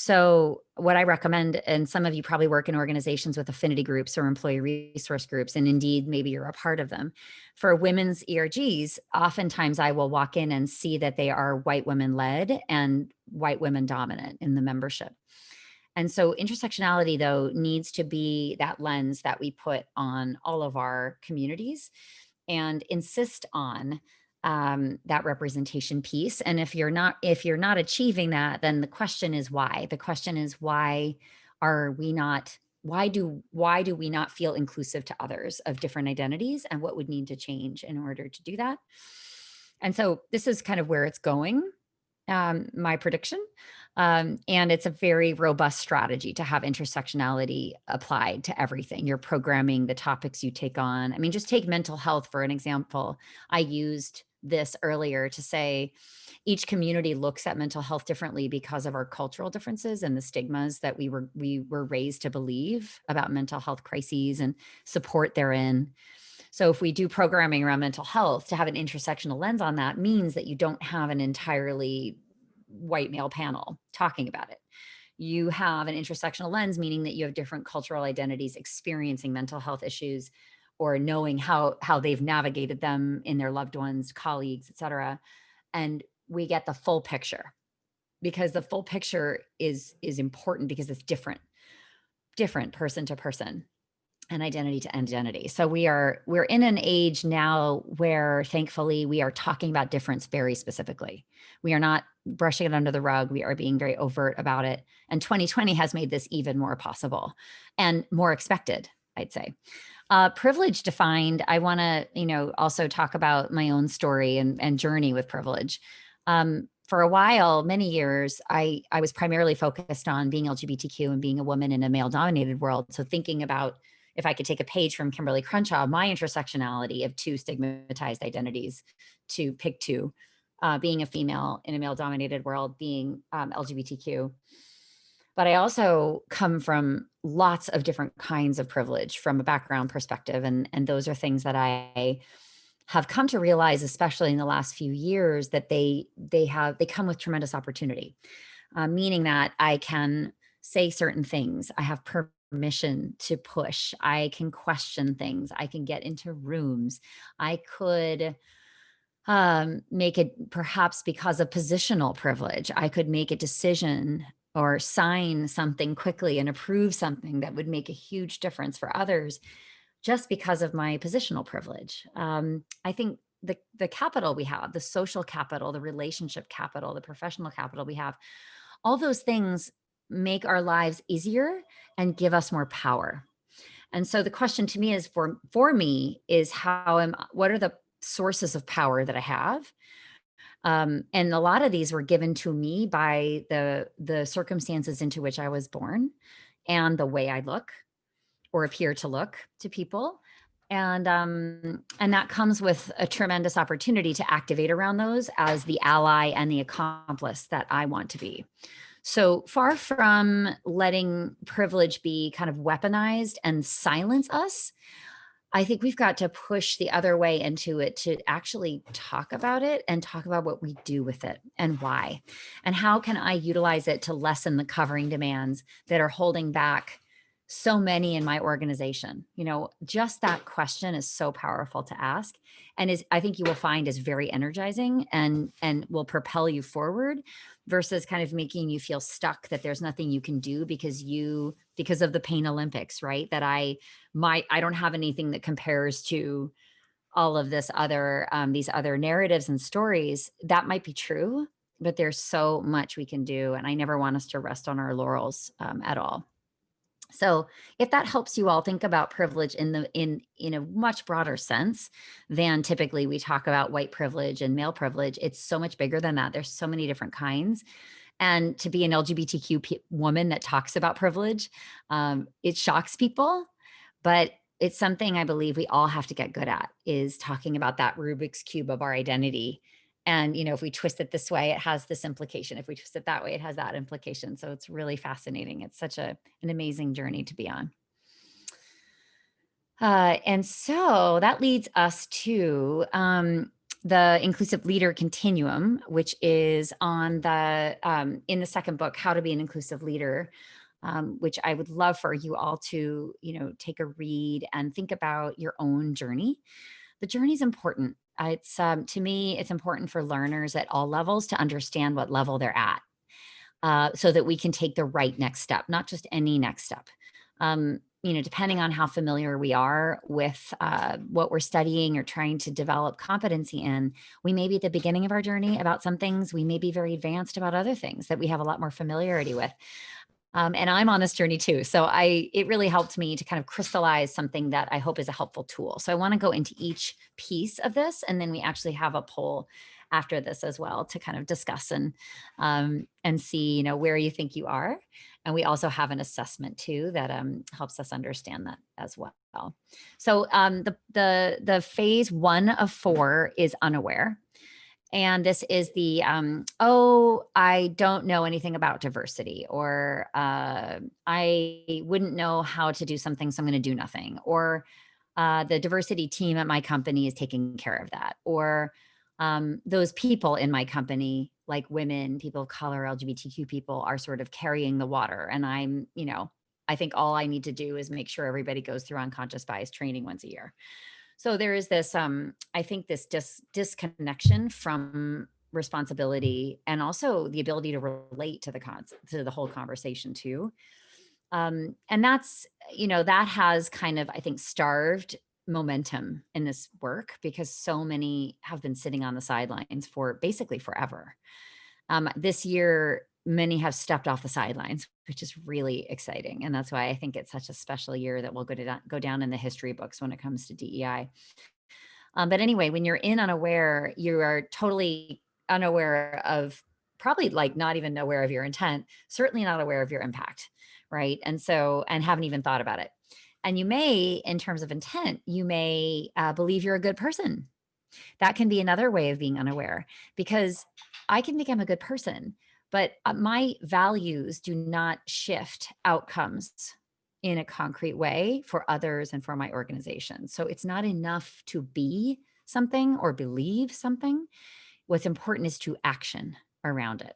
So what I recommend, and some of you probably work in organizations with affinity groups or employee resource groups, and indeed, maybe you're a part of them. For women's ERGs, oftentimes I will walk in and see that they are white women led and white women dominant in the membership. And so intersectionality, though, needs to be that lens that we put on all of our communities and insist on that representation piece. And if you're not achieving that, then the question is why. The question is why are we not? Why do we not feel inclusive to others of different identities, and what would need to change in order to do that? And so this is kind of where it's going, my prediction. And it's a very robust strategy to have intersectionality applied to everything. Your programming, the topics you take on. I mean, just take mental health for an example. I used this earlier to say each community looks at mental health differently because of our cultural differences and the stigmas that we were raised to believe about mental health crises and support therein. So if we do programming around mental health, to have an intersectional lens on that means that you don't have an entirely white male panel talking about it. You have an intersectional lens, meaning that you have different cultural identities experiencing mental health issues or knowing how they've navigated them in their loved ones, colleagues, et cetera. And we get the full picture, because the full picture is important because it's different person to person and identity to identity. So we're in an age now where thankfully we are talking about difference very specifically. We are not brushing it under the rug. We are being very overt about it. And 2020 has made this even more possible and more expected, I'd say. Privilege defined, I want to, also talk about my own story and journey with privilege. For a while, many years, I was primarily focused on being LGBTQ and being a woman in a male-dominated world. So thinking about, if I could take a page from Kimberly Crenshaw, my intersectionality of two stigmatized identities, to pick two, being a female in a male-dominated world, being LGBTQ. But I also come from lots of different kinds of privilege from a background perspective. And those are things that I have come to realize, especially in the last few years, that they come with tremendous opportunity, meaning that I can say certain things. I have permission to push. I can question things. I can get into rooms. I could make it, perhaps because of positional privilege, I could make a decision or sign something quickly and approve something that would make a huge difference for others just because of my positional privilege. I think the capital we have, the social capital, the relationship capital, the professional capital we have, all those things make our lives easier and give us more power. And so the question to me is, for me, is what are the sources of power that I have? And a lot of these were given to me by the circumstances into which I was born and the way I look or appear to look to people. And that comes with a tremendous opportunity to activate around those as the ally and the accomplice that I want to be. So far from letting privilege be kind of weaponized and silence us, I think we've got to push the other way into it to actually talk about it and talk about what we do with it and why. And how can I utilize it to lessen the covering demands that are holding back so many in my organization? Just that question is so powerful to ask, and I think you will find is very energizing and will propel you forward, versus kind of making you feel stuck that there's nothing you can do because of the pain Olympics, right? That I don't have anything that compares to all of these other narratives and stories. That might be true, but there's so much we can do, and I never want us to rest on our laurels at all. So if that helps you all think about privilege in a much broader sense than typically we talk about white privilege and male privilege, it's so much bigger than that. There's so many different kinds. And to be an LGBTQ woman that talks about privilege, it shocks people, but it's something I believe we all have to get good at, is talking about that Rubik's Cube of our identity. And, if we twist it this way, it has this implication. If we twist it that way, it has that implication. So it's really fascinating. It's such an amazing journey to be on. And so that leads us to the Inclusive Leader Continuum, which is on the in the second book, How to Be an Inclusive Leader, which I would love for you all to, take a read and think about your own journey. The journey is important. It's to me, it's important for learners at all levels to understand what level they're at, so that we can take the right next step, not just any next step. Depending on how familiar we are with what we're studying or trying to develop competency in, we may be at the beginning of our journey about some things. We may be very advanced about other things that we have a lot more familiarity with. And I'm on this journey too. So it really helped me to kind of crystallize something that I hope is a helpful tool. So I want to go into each piece of this, and then we actually have a poll after this as well to kind of discuss and see, where you think you are. And we also have an assessment too that helps us understand that as well. So the phase 1 of 4 is unaware. And this is the, I don't know anything about diversity, or I wouldn't know how to do something, so I'm going to do nothing. Or the diversity team at my company is taking care of that. Or those people in my company, like women, people of color, LGBTQ people, are sort of carrying the water. And I think all I need to do is make sure everybody goes through unconscious bias training once a year. So there is this, I think this disconnection from responsibility, and also the ability to relate to the whole conversation too. And that's, that has kind of, I think, starved momentum in this work, because so many have been sitting on the sidelines for basically forever. This year, many have stepped off the sidelines, which is really exciting. And that's why I think it's such a special year that will go down in the history books when it comes to DEI. But anyway, when you're in unaware, you are totally unaware of, probably like not even aware of your intent, certainly not aware of your impact, right? And haven't even thought about it. And you may, in terms of intent, you may believe you're a good person. That can be another way of being unaware, because I can think I'm a good person, but my values do not shift outcomes in a concrete way for others and for my organization. So it's not enough to be something or believe something. What's important is to action around it.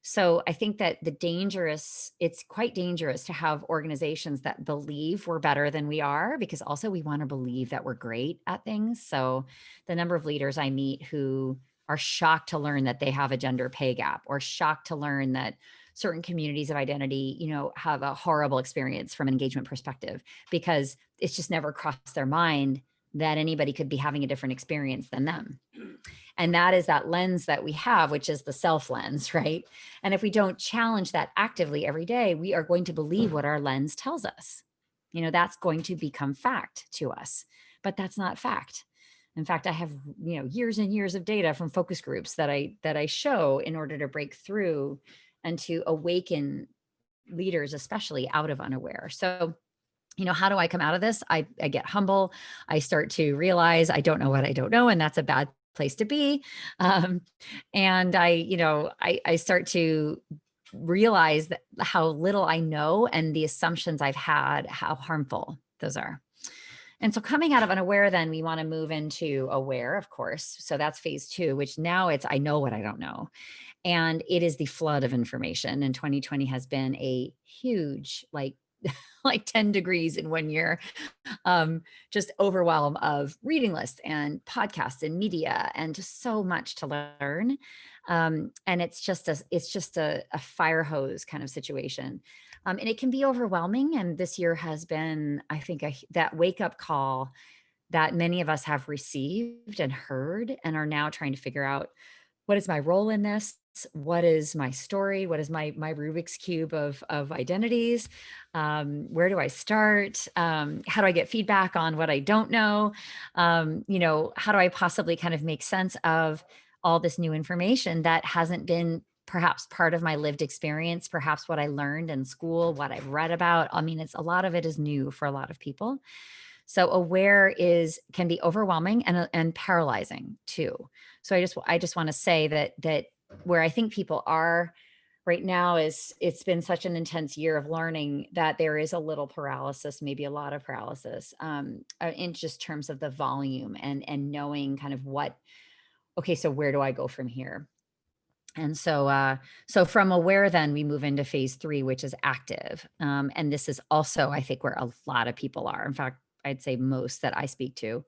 So I think that it's quite dangerous to have organizations that believe we're better than we are, because also we want to believe that we're great at things. So the number of leaders I meet who are shocked to learn that they have a gender pay gap, or shocked to learn that certain communities of identity, have a horrible experience from an engagement perspective, because it's just never crossed their mind that anybody could be having a different experience than them. And that is that lens that we have, which is the self lens, right? And if we don't challenge that actively every day, we are going to believe what our lens tells us. That's going to become fact to us, but that's not fact. In fact, I have, years and years of data from focus groups that I show in order to break through and to awaken leaders, especially out of unaware. So, how do I come out of this? I get humble. I start to realize I don't know what I don't know, and that's a bad place to be. And I start to realize that how little I know, and the assumptions I've had, how harmful those are. And so coming out of unaware, then we want to move into aware, of course. So that's phase 2, which now it's, I know what I don't know. And it is the flood of information. And 2020 has been a huge, like 10 degrees in 1 year, just overwhelm of reading lists and podcasts and media, and just so much to learn. And it's just a fire hose kind of situation. And it can be overwhelming. And this year has been, I think, that wake up call that many of us have received and heard, and are now trying to figure out, what is my role in this? What is my story? What is my Rubik's Cube of identities? Where do I start? How do I get feedback on what I don't know? How do I possibly kind of make sense of all this new information that hasn't been perhaps part of my lived experience, perhaps what I learned in school, what I've read about? I mean, a lot of it is new for a lot of people. So aware can be overwhelming and paralyzing too. So I just want to say that where I think people are right now is, it's been such an intense year of learning that there is a little paralysis, maybe a lot of paralysis, in just terms of the volume and knowing kind of what okay, so where do I go from here? And so from aware, then we move into phase 3, which is active. And this is also, I think, where a lot of people are. In fact, I'd say most that I speak to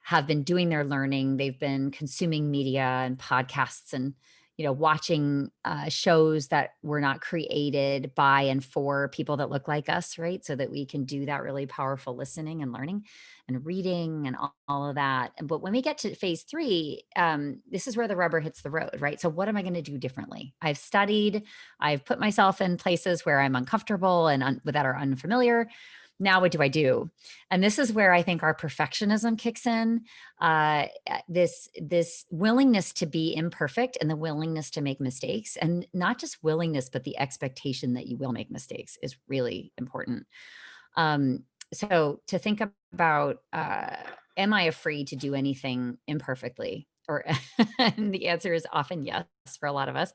have been doing their learning. They've been consuming media and podcasts and, watching shows that were not created by and for people that look like us, right? So that we can do that really powerful listening and learning and reading and all of that. But when we get to phase 3, this is where the rubber hits the road, right? So what am I going to do differently? I've studied, I've put myself in places where I'm uncomfortable and that are unfamiliar. Now what do I do? And this is where I think our perfectionism kicks in. This willingness to be imperfect and the willingness to make mistakes, and not just willingness, but the expectation that you will make mistakes is really important. So to think about, am I afraid to do anything imperfectly? Or and the answer is often yes for a lot of us.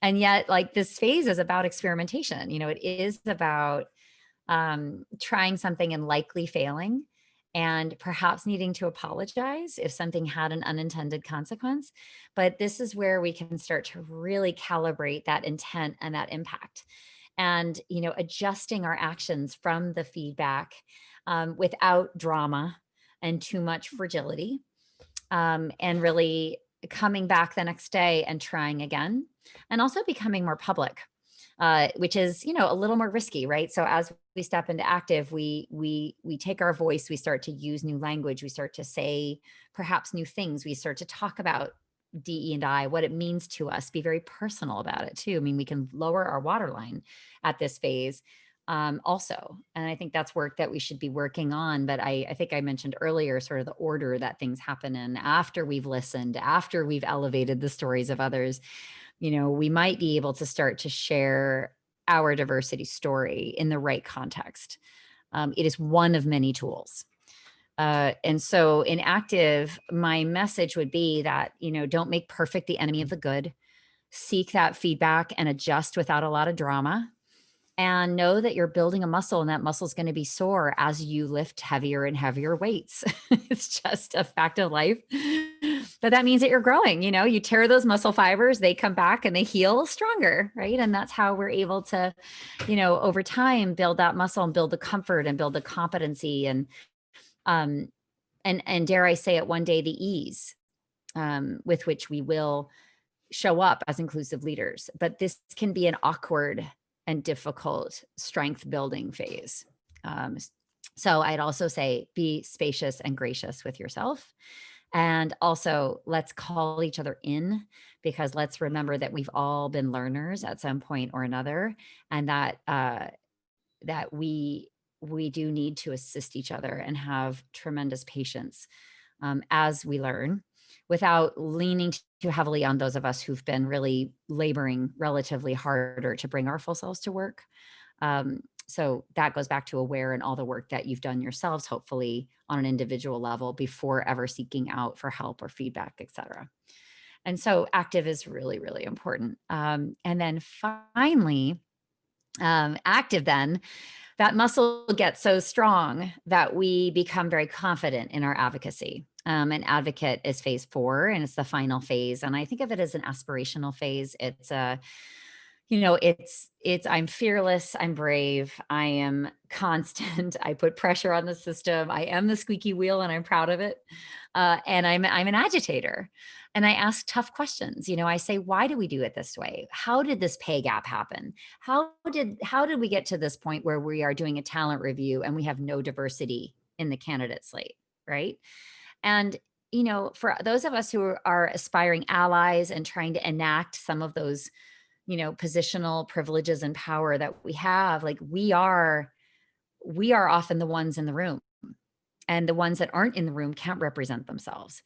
And yet, like, this phase is about experimentation. It is about trying something and likely failing, and perhaps needing to apologize if something had an unintended consequence. But this is where we can start to really calibrate that intent and that impact, and adjusting our actions from the feedback, without drama and too much fragility, and really coming back the next day and trying again, and also becoming more public, which is a little more risky, right? So as we step into active, we take our voice, we start to use new language, we start to say perhaps new things, we start to talk about DE and I, what it means to us, be very personal about it too. I mean, we can lower our waterline at this phase, also. And I think that's work that we should be working on. But I think I mentioned earlier sort of the order that things happen in after we've listened, after we've elevated the stories of others. We might be able to start to share our diversity story in the right context. It is one of many tools. And so in active, my message would be that, don't make perfect the enemy of the good. Seek that feedback and adjust without a lot of drama. And know that you're building a muscle, and that muscle is going to be sore as you lift heavier and heavier weights. It's just a fact of life. But that means that you're growing. You tear those muscle fibers, they come back and they heal stronger, right? And that's how we're able to, over time, build that muscle and build the comfort and build the competency and dare I say it, one day, the ease, with which we will show up as inclusive leaders. But this can be an awkward and difficult strength building phase. So I'd also say be spacious and gracious with yourself. And also, let's call each other in, because let's remember that we've all been learners at some point or another, and that we do need to assist each other and have tremendous patience, as we learn, without leaning too heavily on those of us who've been really laboring relatively harder to bring our full selves to work. So that goes back to aware and all the work that you've done yourselves, hopefully on an individual level, before ever seeking out for help or feedback, et cetera. And so active is really, really important. And then finally, active, then that muscle gets so strong that we become very confident in our advocacy. An advocate is phase 4, and it's the final phase. And I think of it as an aspirational phase. It's I'm fearless, I'm brave, I am constant, I put pressure on the system, I am the squeaky wheel, and I'm proud of it. And I'm an agitator. And I ask tough questions. I say, why do we do it this way? How did this pay gap happen? How did we get to this point where we are doing a talent review and we have no diversity in the candidate slate, right? And for those of us who are aspiring allies and trying to enact some of those, positional privileges and power that we have, like, we are often the ones in the room, and the ones that aren't in the room can't represent themselves.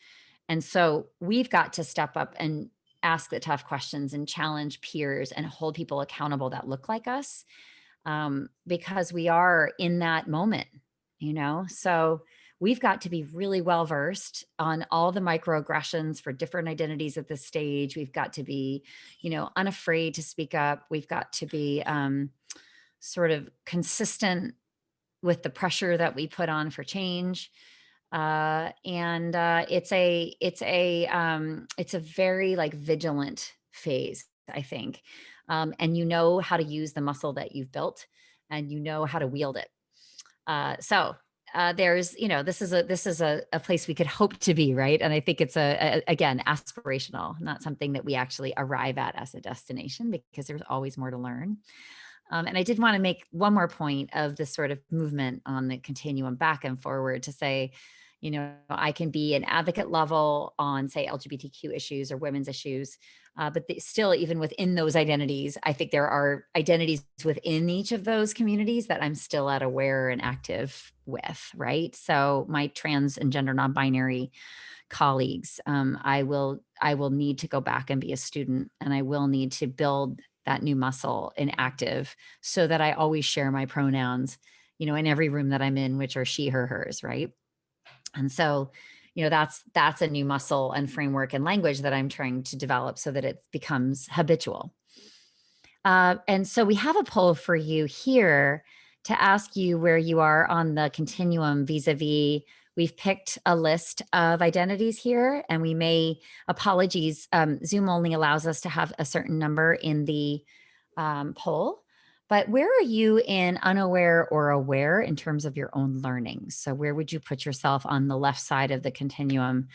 And so we've got to step up and ask the tough questions and challenge peers and hold people accountable that look like us, because we are in that moment, So we've got to be really well versed on all the microaggressions for different identities at this stage. We've got to be, unafraid to speak up. We've got to be sort of consistent with the pressure that we put on for change. It's a very like vigilant phase, I think. And you know how to use the muscle that you've built, and you know how to wield it. There's, this is a place we could hope to be, right? And I think it's again, aspirational, not something that we actually arrive at as a destination, because there's always more to learn. And I did want to make one more point of this sort of movement on the continuum back and forward to say, I can be an advocate level on, say, LGBTQ issues or women's issues, but still, even within those identities, I think there are identities within each of those communities that I'm still at aware and active with, right? So my trans and gender non-binary colleagues, I will need to go back and be a student, and I will need to build that new muscle in active, so that I always share my pronouns, in every room that I'm in, which are she, her, hers, right? And so, that's a new muscle and framework and language that I'm trying to develop so that it becomes habitual. And so we have a poll for you here to ask you where you are on the continuum vis-a-vis. We've picked a list of identities here, and apologies, Zoom only allows us to have a certain number in the poll. But where are you in unaware or aware in terms of your own learning? So where would you put yourself on the left side of the continuum,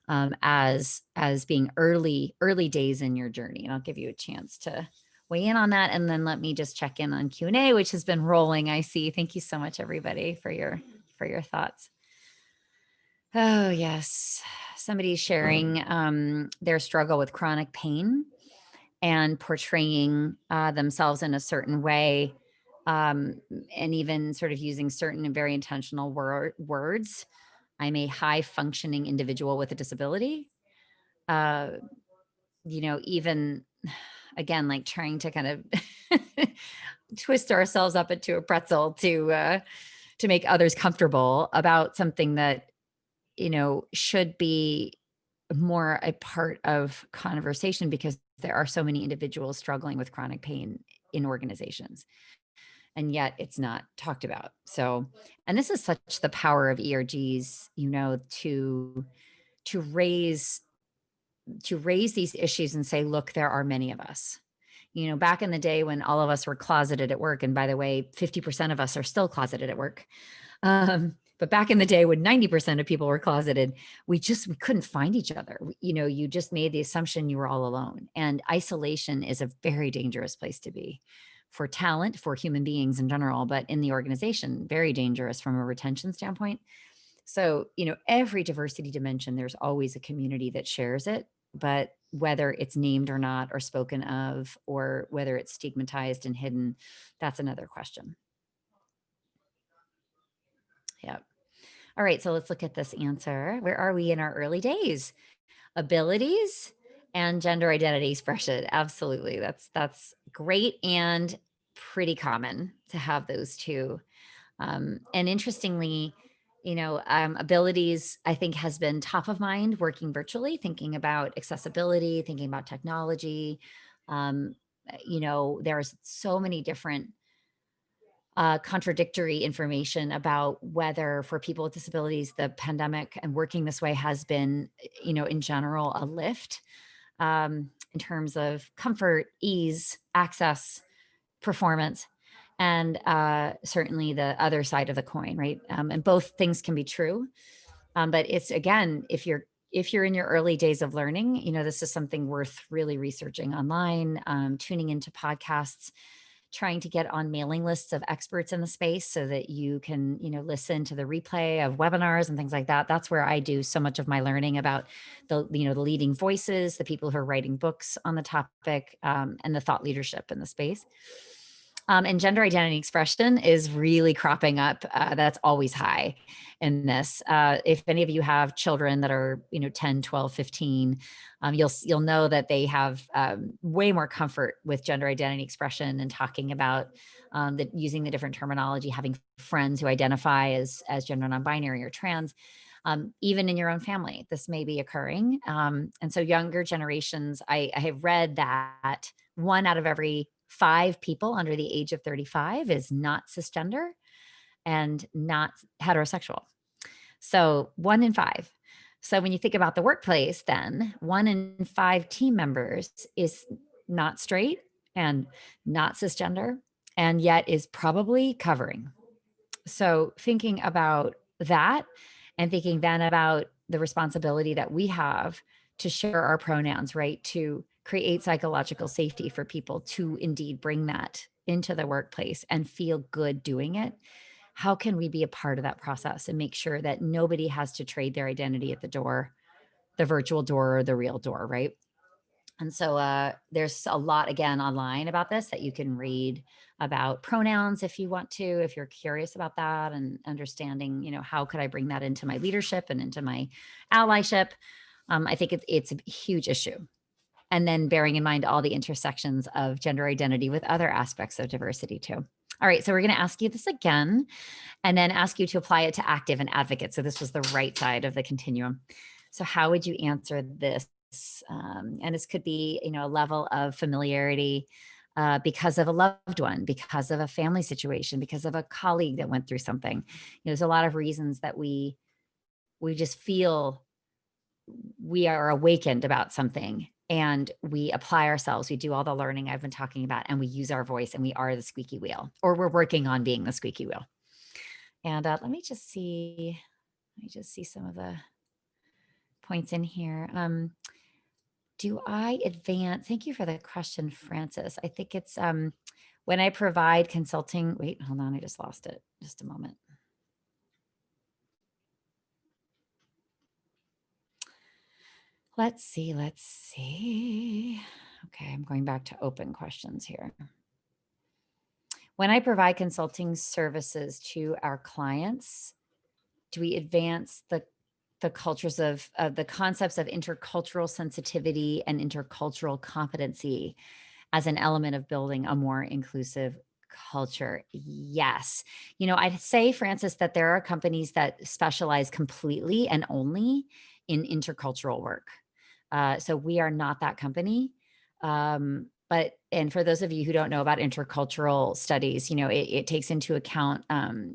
as being early days in your journey? And I'll give you a chance to weigh in on that. And then let me just check in on Q&A, which has been rolling, I see. Thank you so much, everybody, for your thoughts. Oh, yes. Somebody's sharing their struggle with chronic pain and portraying themselves in a certain way, and even sort of using certain and very intentional words. I'm a high functioning individual with a disability. Uh, even again, like trying to kind of twist ourselves up into a pretzel to make others comfortable about something that, should be more a part of conversation, because there are so many individuals struggling with chronic pain in organizations, and yet it's not talked about. So, and this is such the power of ERGs, to raise these issues and say, look, there are many of us. Back in the day when all of us were closeted at work, and by the way, 50% of us are still closeted at work. But back in the day when 90% of people were closeted, we couldn't find each other. You just made the assumption you were all alone. And isolation is a very dangerous place to be for talent, for human beings in general, but in the organization, very dangerous from a retention standpoint. So, every diversity dimension, there's always a community that shares it, but whether it's named or not, or spoken of, or whether it's stigmatized and hidden, that's another question. Yeah. All right, so let's look at this answer. Where are we in our early days? Abilities and gender identity expression. Absolutely. That's great and pretty common to have those two. And interestingly, abilities, I think, has been top of mind working virtually, thinking about accessibility, thinking about technology. There's so many different contradictory information about whether for people with disabilities, the pandemic and working this way has been, in general, a lift in terms of comfort, ease, access, performance, and certainly the other side of the coin, right? And both things can be true. But it's, again, if you're in your early days of learning, this is something worth really researching online, tuning into podcasts, trying to get on mailing lists of experts in the space so that you can, listen to the replay of webinars and things like that. That's where I do so much of my learning about the leading voices, the people who are writing books on the topic, and the thought leadership in the space. And gender identity expression is really cropping up. That's always high in this. If any of you have children that are, 10, 12, 15, you'll know that they have way more comfort with gender identity expression and talking about using the different terminology, having friends who identify as gender non-binary or trans. Even in your own family, this may be occurring. And so younger generations, I have read that 1 out of every 5 people under the age of 35 is not cisgender and not heterosexual. So 1 in 5. So when you think about the workplace, then 1 in 5 team members is not straight and not cisgender, and yet is probably covering. So thinking about that and thinking then about the responsibility that we have to share our pronouns, right? To create psychological safety for people to indeed bring that into the workplace and feel good doing it. How can we be a part of that process and make sure that nobody has to trade their identity at the door, the virtual door or the real door, right? And so there's a lot, again, online about this that you can read about pronouns if you want to, if you're curious about that and understanding, how could I bring that into my leadership and into my allyship? I think it's a huge issue. And then bearing in mind all the intersections of gender identity with other aspects of diversity too. All right, so we're going to ask you this again and then ask you to apply it to active and advocate. So this was the right side of the continuum. So how would you answer this? And this could be, a level of familiarity because of a loved one, because of a family situation, because of a colleague that went through something. There's a lot of reasons that we just feel we are awakened about something and we apply ourselves. We do all the learning I've been talking about, and we use our voice, and we are the squeaky wheel, or we're working on being the squeaky wheel. And let me just see some of the points in here. Do I advance? Thank you for the question, Francis. I think it's when I provide consulting. Wait, hold on. I just lost it. Just a moment. Let's see. Okay, I'm going back to open questions here. When I provide consulting services to our clients, do we advance the cultures of the concepts of intercultural sensitivity and intercultural competency as an element of building a more inclusive culture? Yes. I'd say, Francis, that there are companies that specialize completely and only in intercultural work. So we are not that company. And for those of you who don't know about intercultural studies, it takes into account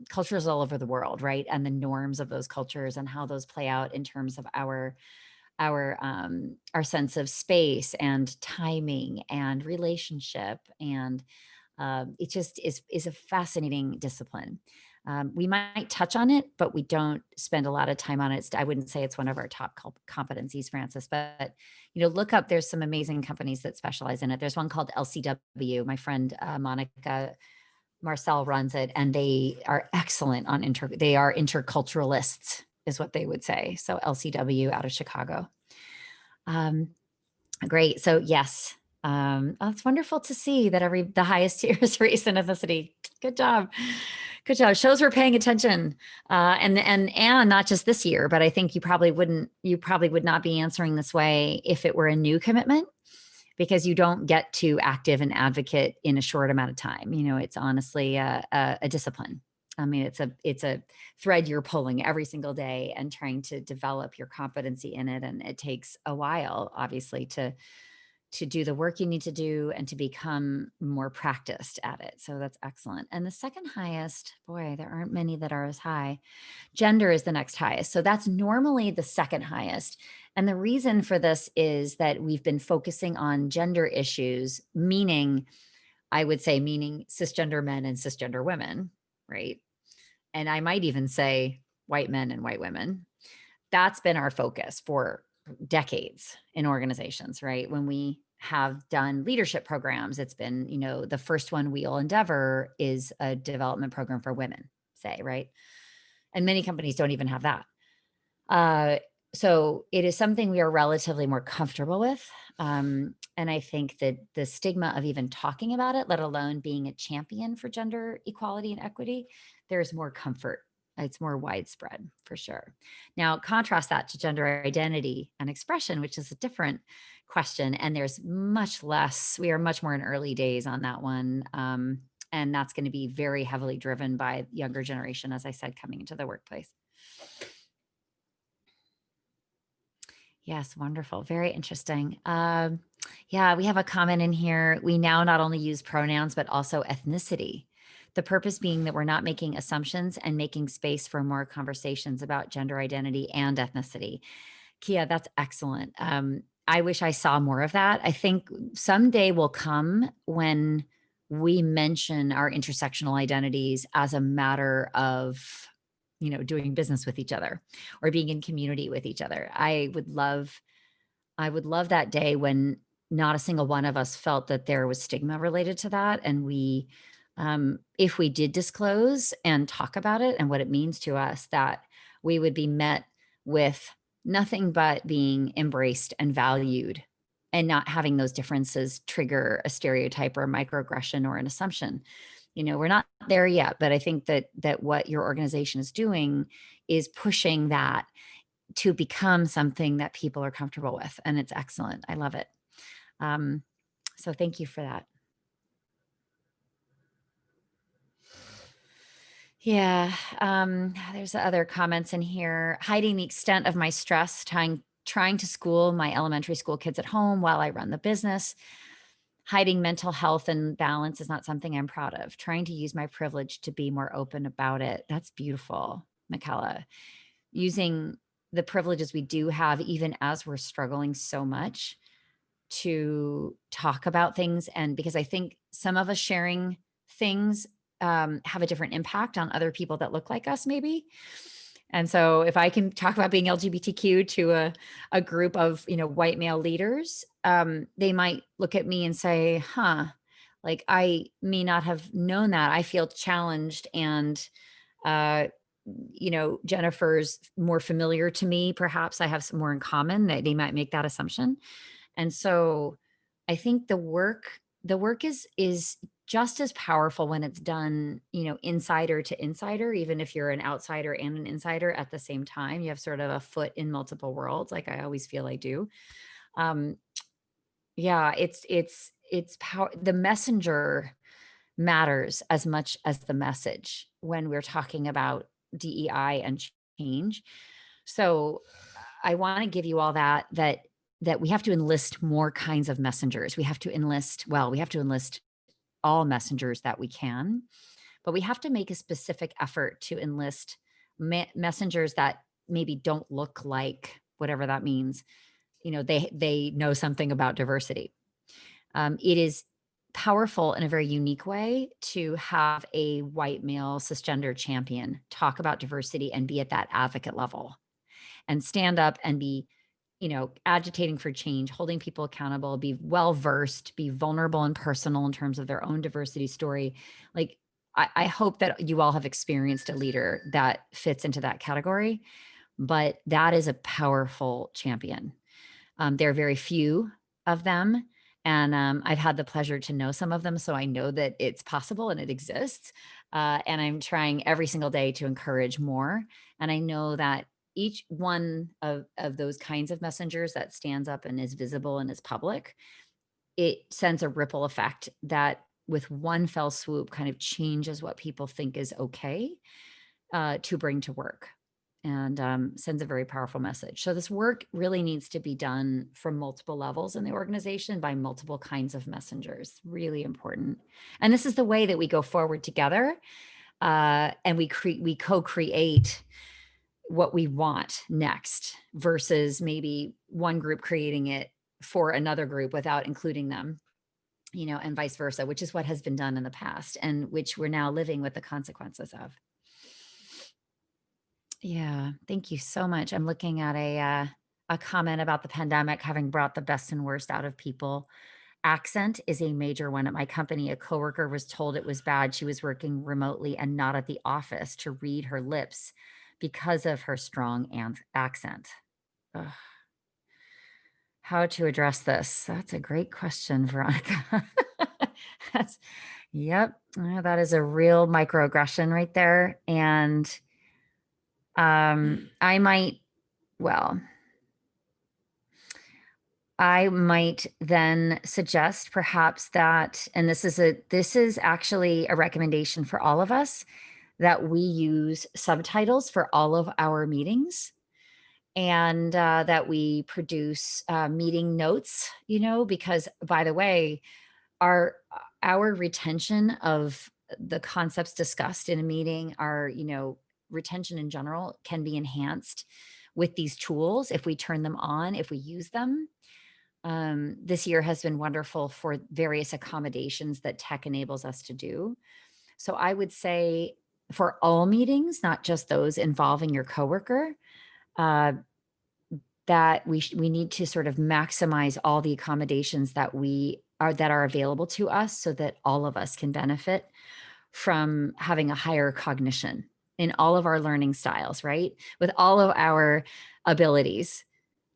cultures all over the world, right? And the norms of those cultures and how those play out in terms of our sense of space and timing and relationship. And it just is a fascinating discipline. We might touch on it, but we don't spend a lot of time on it. I wouldn't say it's one of our top competencies, Francis, but look up, there's some amazing companies that specialize in it. There's one called LCW. My friend Monica Marcel runs it, and they are excellent on they are interculturalists is what they would say. So LCW out of Chicago. Great. So yes, it's wonderful to see that the highest tier is race and ethnicity. Good job. Good job. Shows we're paying attention. And not just this year, but I think you probably would not be answering this way if it were a new commitment, because you don't get to active and advocate in a short amount of time. It's honestly a discipline. I mean, it's a thread you're pulling every single day and trying to develop your competency in it. And it takes a while, obviously, to do the work you need to do and to become more practiced at it. So that's excellent. And the second highest, boy, there aren't many that are as high. Gender is the next highest. So that's normally the second highest. And the reason for this is that we've been focusing on gender issues, meaning cisgender men and cisgender women, right? And I might even say white men and white women. That's been our focus for decades in organizations, right? When we have done leadership programs, it's been, the first one we'll endeavor is a development program for women, say, right? And many companies don't even have that. So it is something we are relatively more comfortable with. And I think that the stigma of even talking about it, let alone being a champion for gender equality and equity, there's more comfort. It's more widespread for sure. Now, contrast that to gender identity and expression, which is a different question. And there's much less, we are much more in early days on that one. And that's going to be very heavily driven by younger generation, as I said, coming into the workplace. Yes, wonderful. Very interesting. Yeah, we have a comment in here. We now not only use pronouns, but also ethnicity. The purpose being that we're not making assumptions and making space for more conversations about gender identity and ethnicity. Kia, that's excellent. I wish I saw more of that. I think someday will come when we mention our intersectional identities as a matter of, doing business with each other or being in community with each other. I would love that day when not a single one of us felt that there was stigma related to that. And if we did disclose and talk about it and what it means to us, that we would be met with nothing but being embraced and valued and not having those differences trigger a stereotype or a microaggression or an assumption. We're not there yet, but I think that what your organization is doing is pushing that to become something that people are comfortable with. And it's excellent. I love it. So thank you for that. Yeah. There's other comments in here. Hiding the extent of my stress, trying to school my elementary school kids at home while I run the business. Hiding mental health and balance is not something I'm proud of. Trying to use my privilege to be more open about it. That's beautiful, Michaela. Using the privileges we do have, even as we're struggling so much, to talk about things. And because I think some of us sharing things have a different impact on other people that look like us, maybe. And so if I can talk about being LGBTQ to a group of, white male leaders, they might look at me and say, like I may not have known that. I feel challenged and, Jennifer's more familiar to me. Perhaps I have some more in common. That they might make that assumption. And so I think the work is just as powerful when it's done, insider to insider, even if you're an outsider and an insider at the same time. You have sort of a foot in multiple worlds, like I always feel I do. Yeah, it's power. The messenger matters as much as the message when we're talking about DEI and change. So I want to give you all that we have to enlist more kinds of messengers. We have to enlist all messengers that we can, but we have to make a specific effort to enlist messengers that maybe don't look like whatever that means. They know something about diversity. It is powerful in a very unique way to have a white male cisgender champion talk about diversity and be at that advocate level and stand up and be, agitating for change, holding people accountable, be well-versed, be vulnerable and personal in terms of their own diversity story. Like, I hope that you all have experienced a leader that fits into that category, but that is a powerful champion. There are very few of them. And I've had the pleasure to know some of them. So I know that it's possible and it exists. And I'm trying every single day to encourage more. And I know that each one of those kinds of messengers that stands up and is visible and is public, it sends a ripple effect that with one fell swoop kind of changes what people think is okay to bring to work, and sends a very powerful message. So this work really needs to be done from multiple levels in the organization by multiple kinds of messengers. Really important. And this is the way that we go forward together, and we co-create what we want next versus maybe one group creating it for another group without including them, and vice versa, which is what has been done in the past and which we're now living with the consequences of. Yeah, thank you so much. I'm looking at a comment about the pandemic having brought the best and worst out of people. Accent is a major one at my company. A coworker was told it was bad. She was working remotely and not at the office to read her lips because of her strong accent. Ugh. How to address this? That's a great question, Veronica. Yep, that is a real microaggression right there. And I might then suggest perhaps that, and this is actually a recommendation for all of us, that we use subtitles for all of our meetings, and that we produce meeting notes, because by the way, our retention of the concepts discussed in a meeting are, retention in general can be enhanced with these tools if we turn them on, if we use them. This year has been wonderful for various accommodations that tech enables us to do. So I would say for all meetings, not just those involving your coworker, that we need to sort of maximize all the accommodations that are available to us so that all of us can benefit from having a higher cognition in all of our learning styles, right? With all of our abilities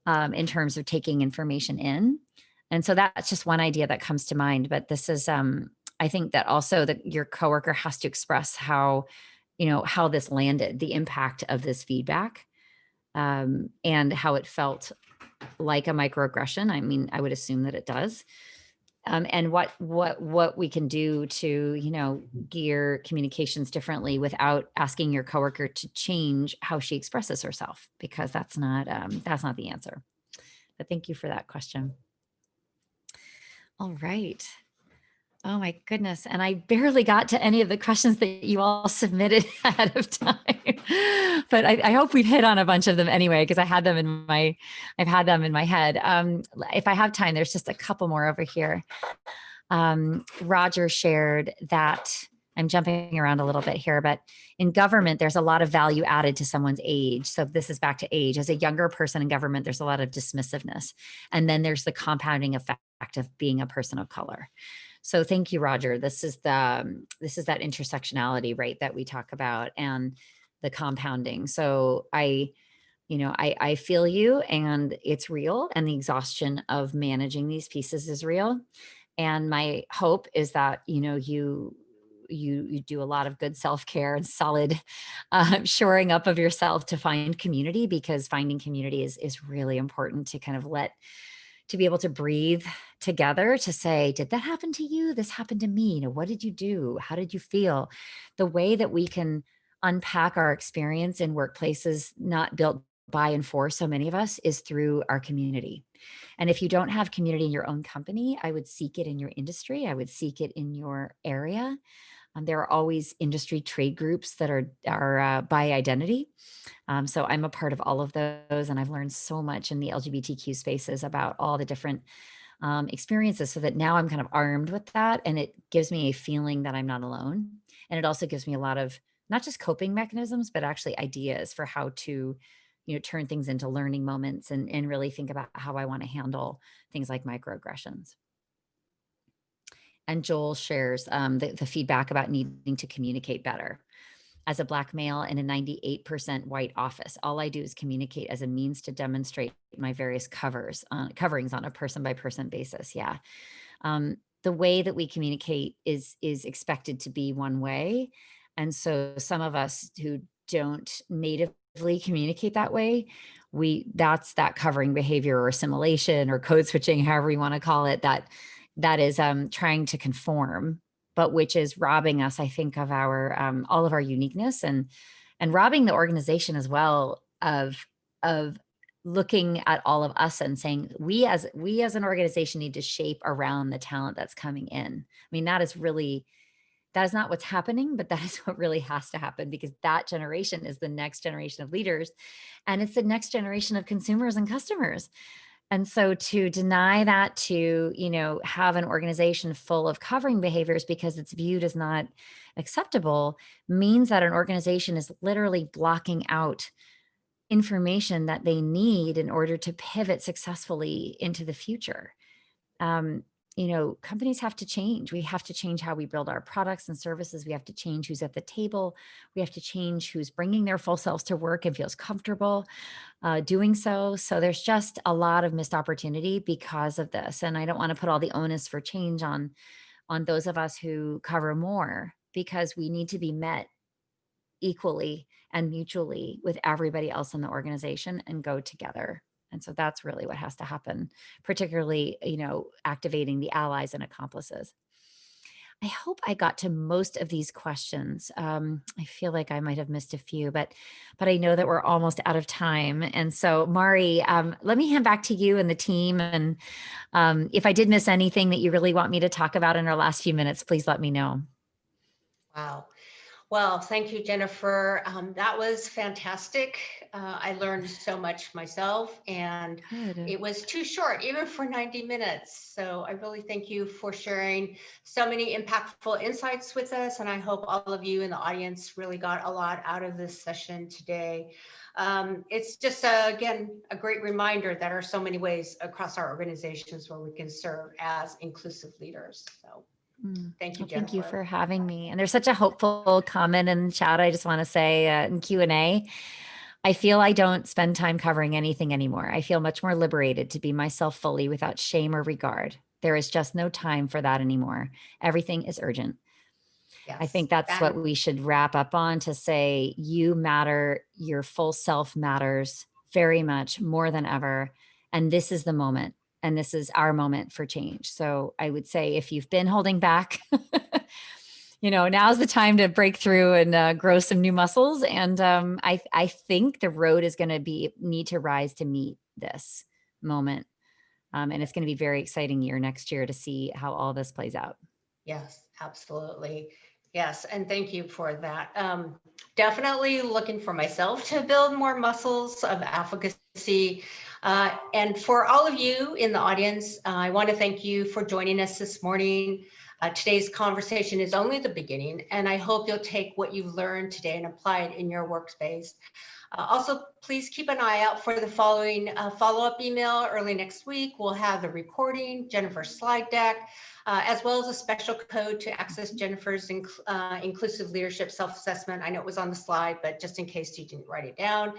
in terms of taking information in. And so that's just one idea that comes to mind. But this is, I think that also that your coworker has to express how this landed, the impact of this feedback, and how it felt like a microaggression. I mean, I would assume that it does. And what we can do to, gear communications differently without asking your coworker to change how she expresses herself, because that's not the answer. But thank you for that question. All right. Oh my goodness. And I barely got to any of the questions that you all submitted ahead of time, but I hope we've hit on a bunch of them anyway, because I've had them in my head. If I have time, there's just a couple more over here. Roger shared that, I'm jumping around a little bit here, but in government, there's a lot of value added to someone's age. So this is back to age. As a younger person in government, there's a lot of dismissiveness. And then there's the compounding effect of being a person of color. So thank you, Roger. This is that intersectionality, right, that we talk about, and the compounding. So I feel you, and it's real, and the exhaustion of managing these pieces is real. And my hope is that, you do a lot of good self-care and solid shoring up of yourself to find community, because finding community is really important to kind of to be able to breathe together, to say, did that happen to you? This happened to me. What did you do? How did you feel? The way that we can unpack our experience in workplaces not built by and for so many of us is through our community. And if you don't have community in your own company, I would seek it in your industry. I would seek it in your area. There are always industry trade groups that are by identity. So I'm a part of all of those, and I've learned so much in the LGBTQ spaces about all the different experiences, so that now I'm kind of armed with that, and it gives me a feeling that I'm not alone. And it also gives me a lot of not just coping mechanisms, but actually ideas for how to turn things into learning moments, and really think about how I want to handle things like microaggressions. And Joel shares the feedback about needing to communicate better. As a Black male in a 98% white office, all I do is communicate as a means to demonstrate my various coverings on a person by person basis. Yeah. The way that we communicate is expected to be one way. And so some of us who don't natively communicate that way, that's that covering behavior or assimilation or code switching, however you want to call it, that is trying to conform, but which is robbing us, I think, of our all of our uniqueness, and robbing the organization as well of looking at all of us and saying, we as an organization need to shape around the talent that's coming in. I mean, that is not what's happening, but that is what really has to happen, because that generation is the next generation of leaders, and it's the next generation of consumers and customers. And so to deny that, to, have an organization full of covering behaviors because it's viewed as not acceptable, means that an organization is literally blocking out information that they need in order to pivot successfully into the future. Companies have to change. We have to change how we build our products and services. We have to change who's at the table. We have to change who's bringing their full selves to work and feels comfortable doing so. So there's just a lot of missed opportunity because of this. And I don't want to put all the onus for change on those of us who cover more, because we need to be met equally and mutually with everybody else in the organization and go together. And so that's really what has to happen, particularly, activating the allies and accomplices. I hope I got to most of these questions. I feel like I might have missed a few, but I know that we're almost out of time. And so, Mari, let me hand back to you and the team. And if I did miss anything that you really want me to talk about in our last few minutes, please let me know. Wow. Well, thank you, Jennifer. That was fantastic. I learned so much myself, and Good. it was too short, even for 90 minutes. So I really thank you for sharing so many impactful insights with us. And I hope all of you in the audience really got a lot out of this session today. It's just, again, a great reminder that there are so many ways across our organizations where we can serve as inclusive leaders. So thank you, Well, thank you Jennifer. for having me. And there's such a hopeful comment in the chat. I just want to say in Q&A, I feel I don't spend time covering anything anymore. I feel much more liberated to be myself fully without shame or regard. There is just no time for that anymore. Everything is urgent. I Yes. think that's what we should wrap up on, to say you matter, your full self matters very much more than ever. And this is the moment. And this is our moment for change. So I would say if you've been holding back, now's the time to break through and grow some new muscles. And I think the road is going to need to rise to meet this moment. And it's going to be a very exciting year next year to see how all this plays out. Yes, absolutely. Yes, and thank you for that. Definitely looking for myself to build more muscles of advocacy. And for all of you in the audience, I want to thank you for joining us this morning. Today's conversation is only the beginning, and I hope you'll take what you've learned today and apply it in your workspace. Also, please keep an eye out for the following follow-up email early next week. We'll have the recording, Jennifer's slide deck, as well as a special code to access Jennifer's inclusive leadership self-assessment. I know it was on the slide, but just in case you didn't write it down,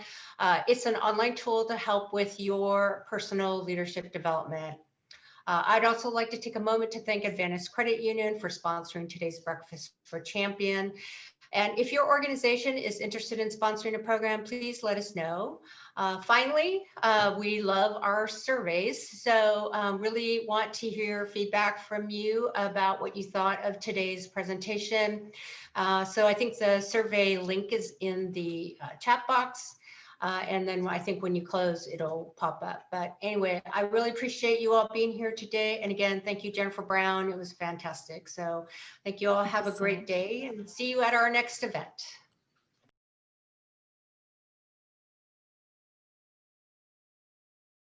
it's an online tool to help with your personal leadership development. I'd also like to take a moment to thank Advantage Credit Union for sponsoring today's Breakfast for Champion. And if your organization is interested in sponsoring a program, please let us know. Finally, we love our surveys. So really want to hear feedback from you about what you thought of today's presentation. So I think the survey link is in the chat box. And then I think when you close, it'll pop up. But anyway, I really appreciate you all being here today. And again, thank you, Jennifer Brown. It was fantastic. So thank you all. Have a great day and see you at our next event.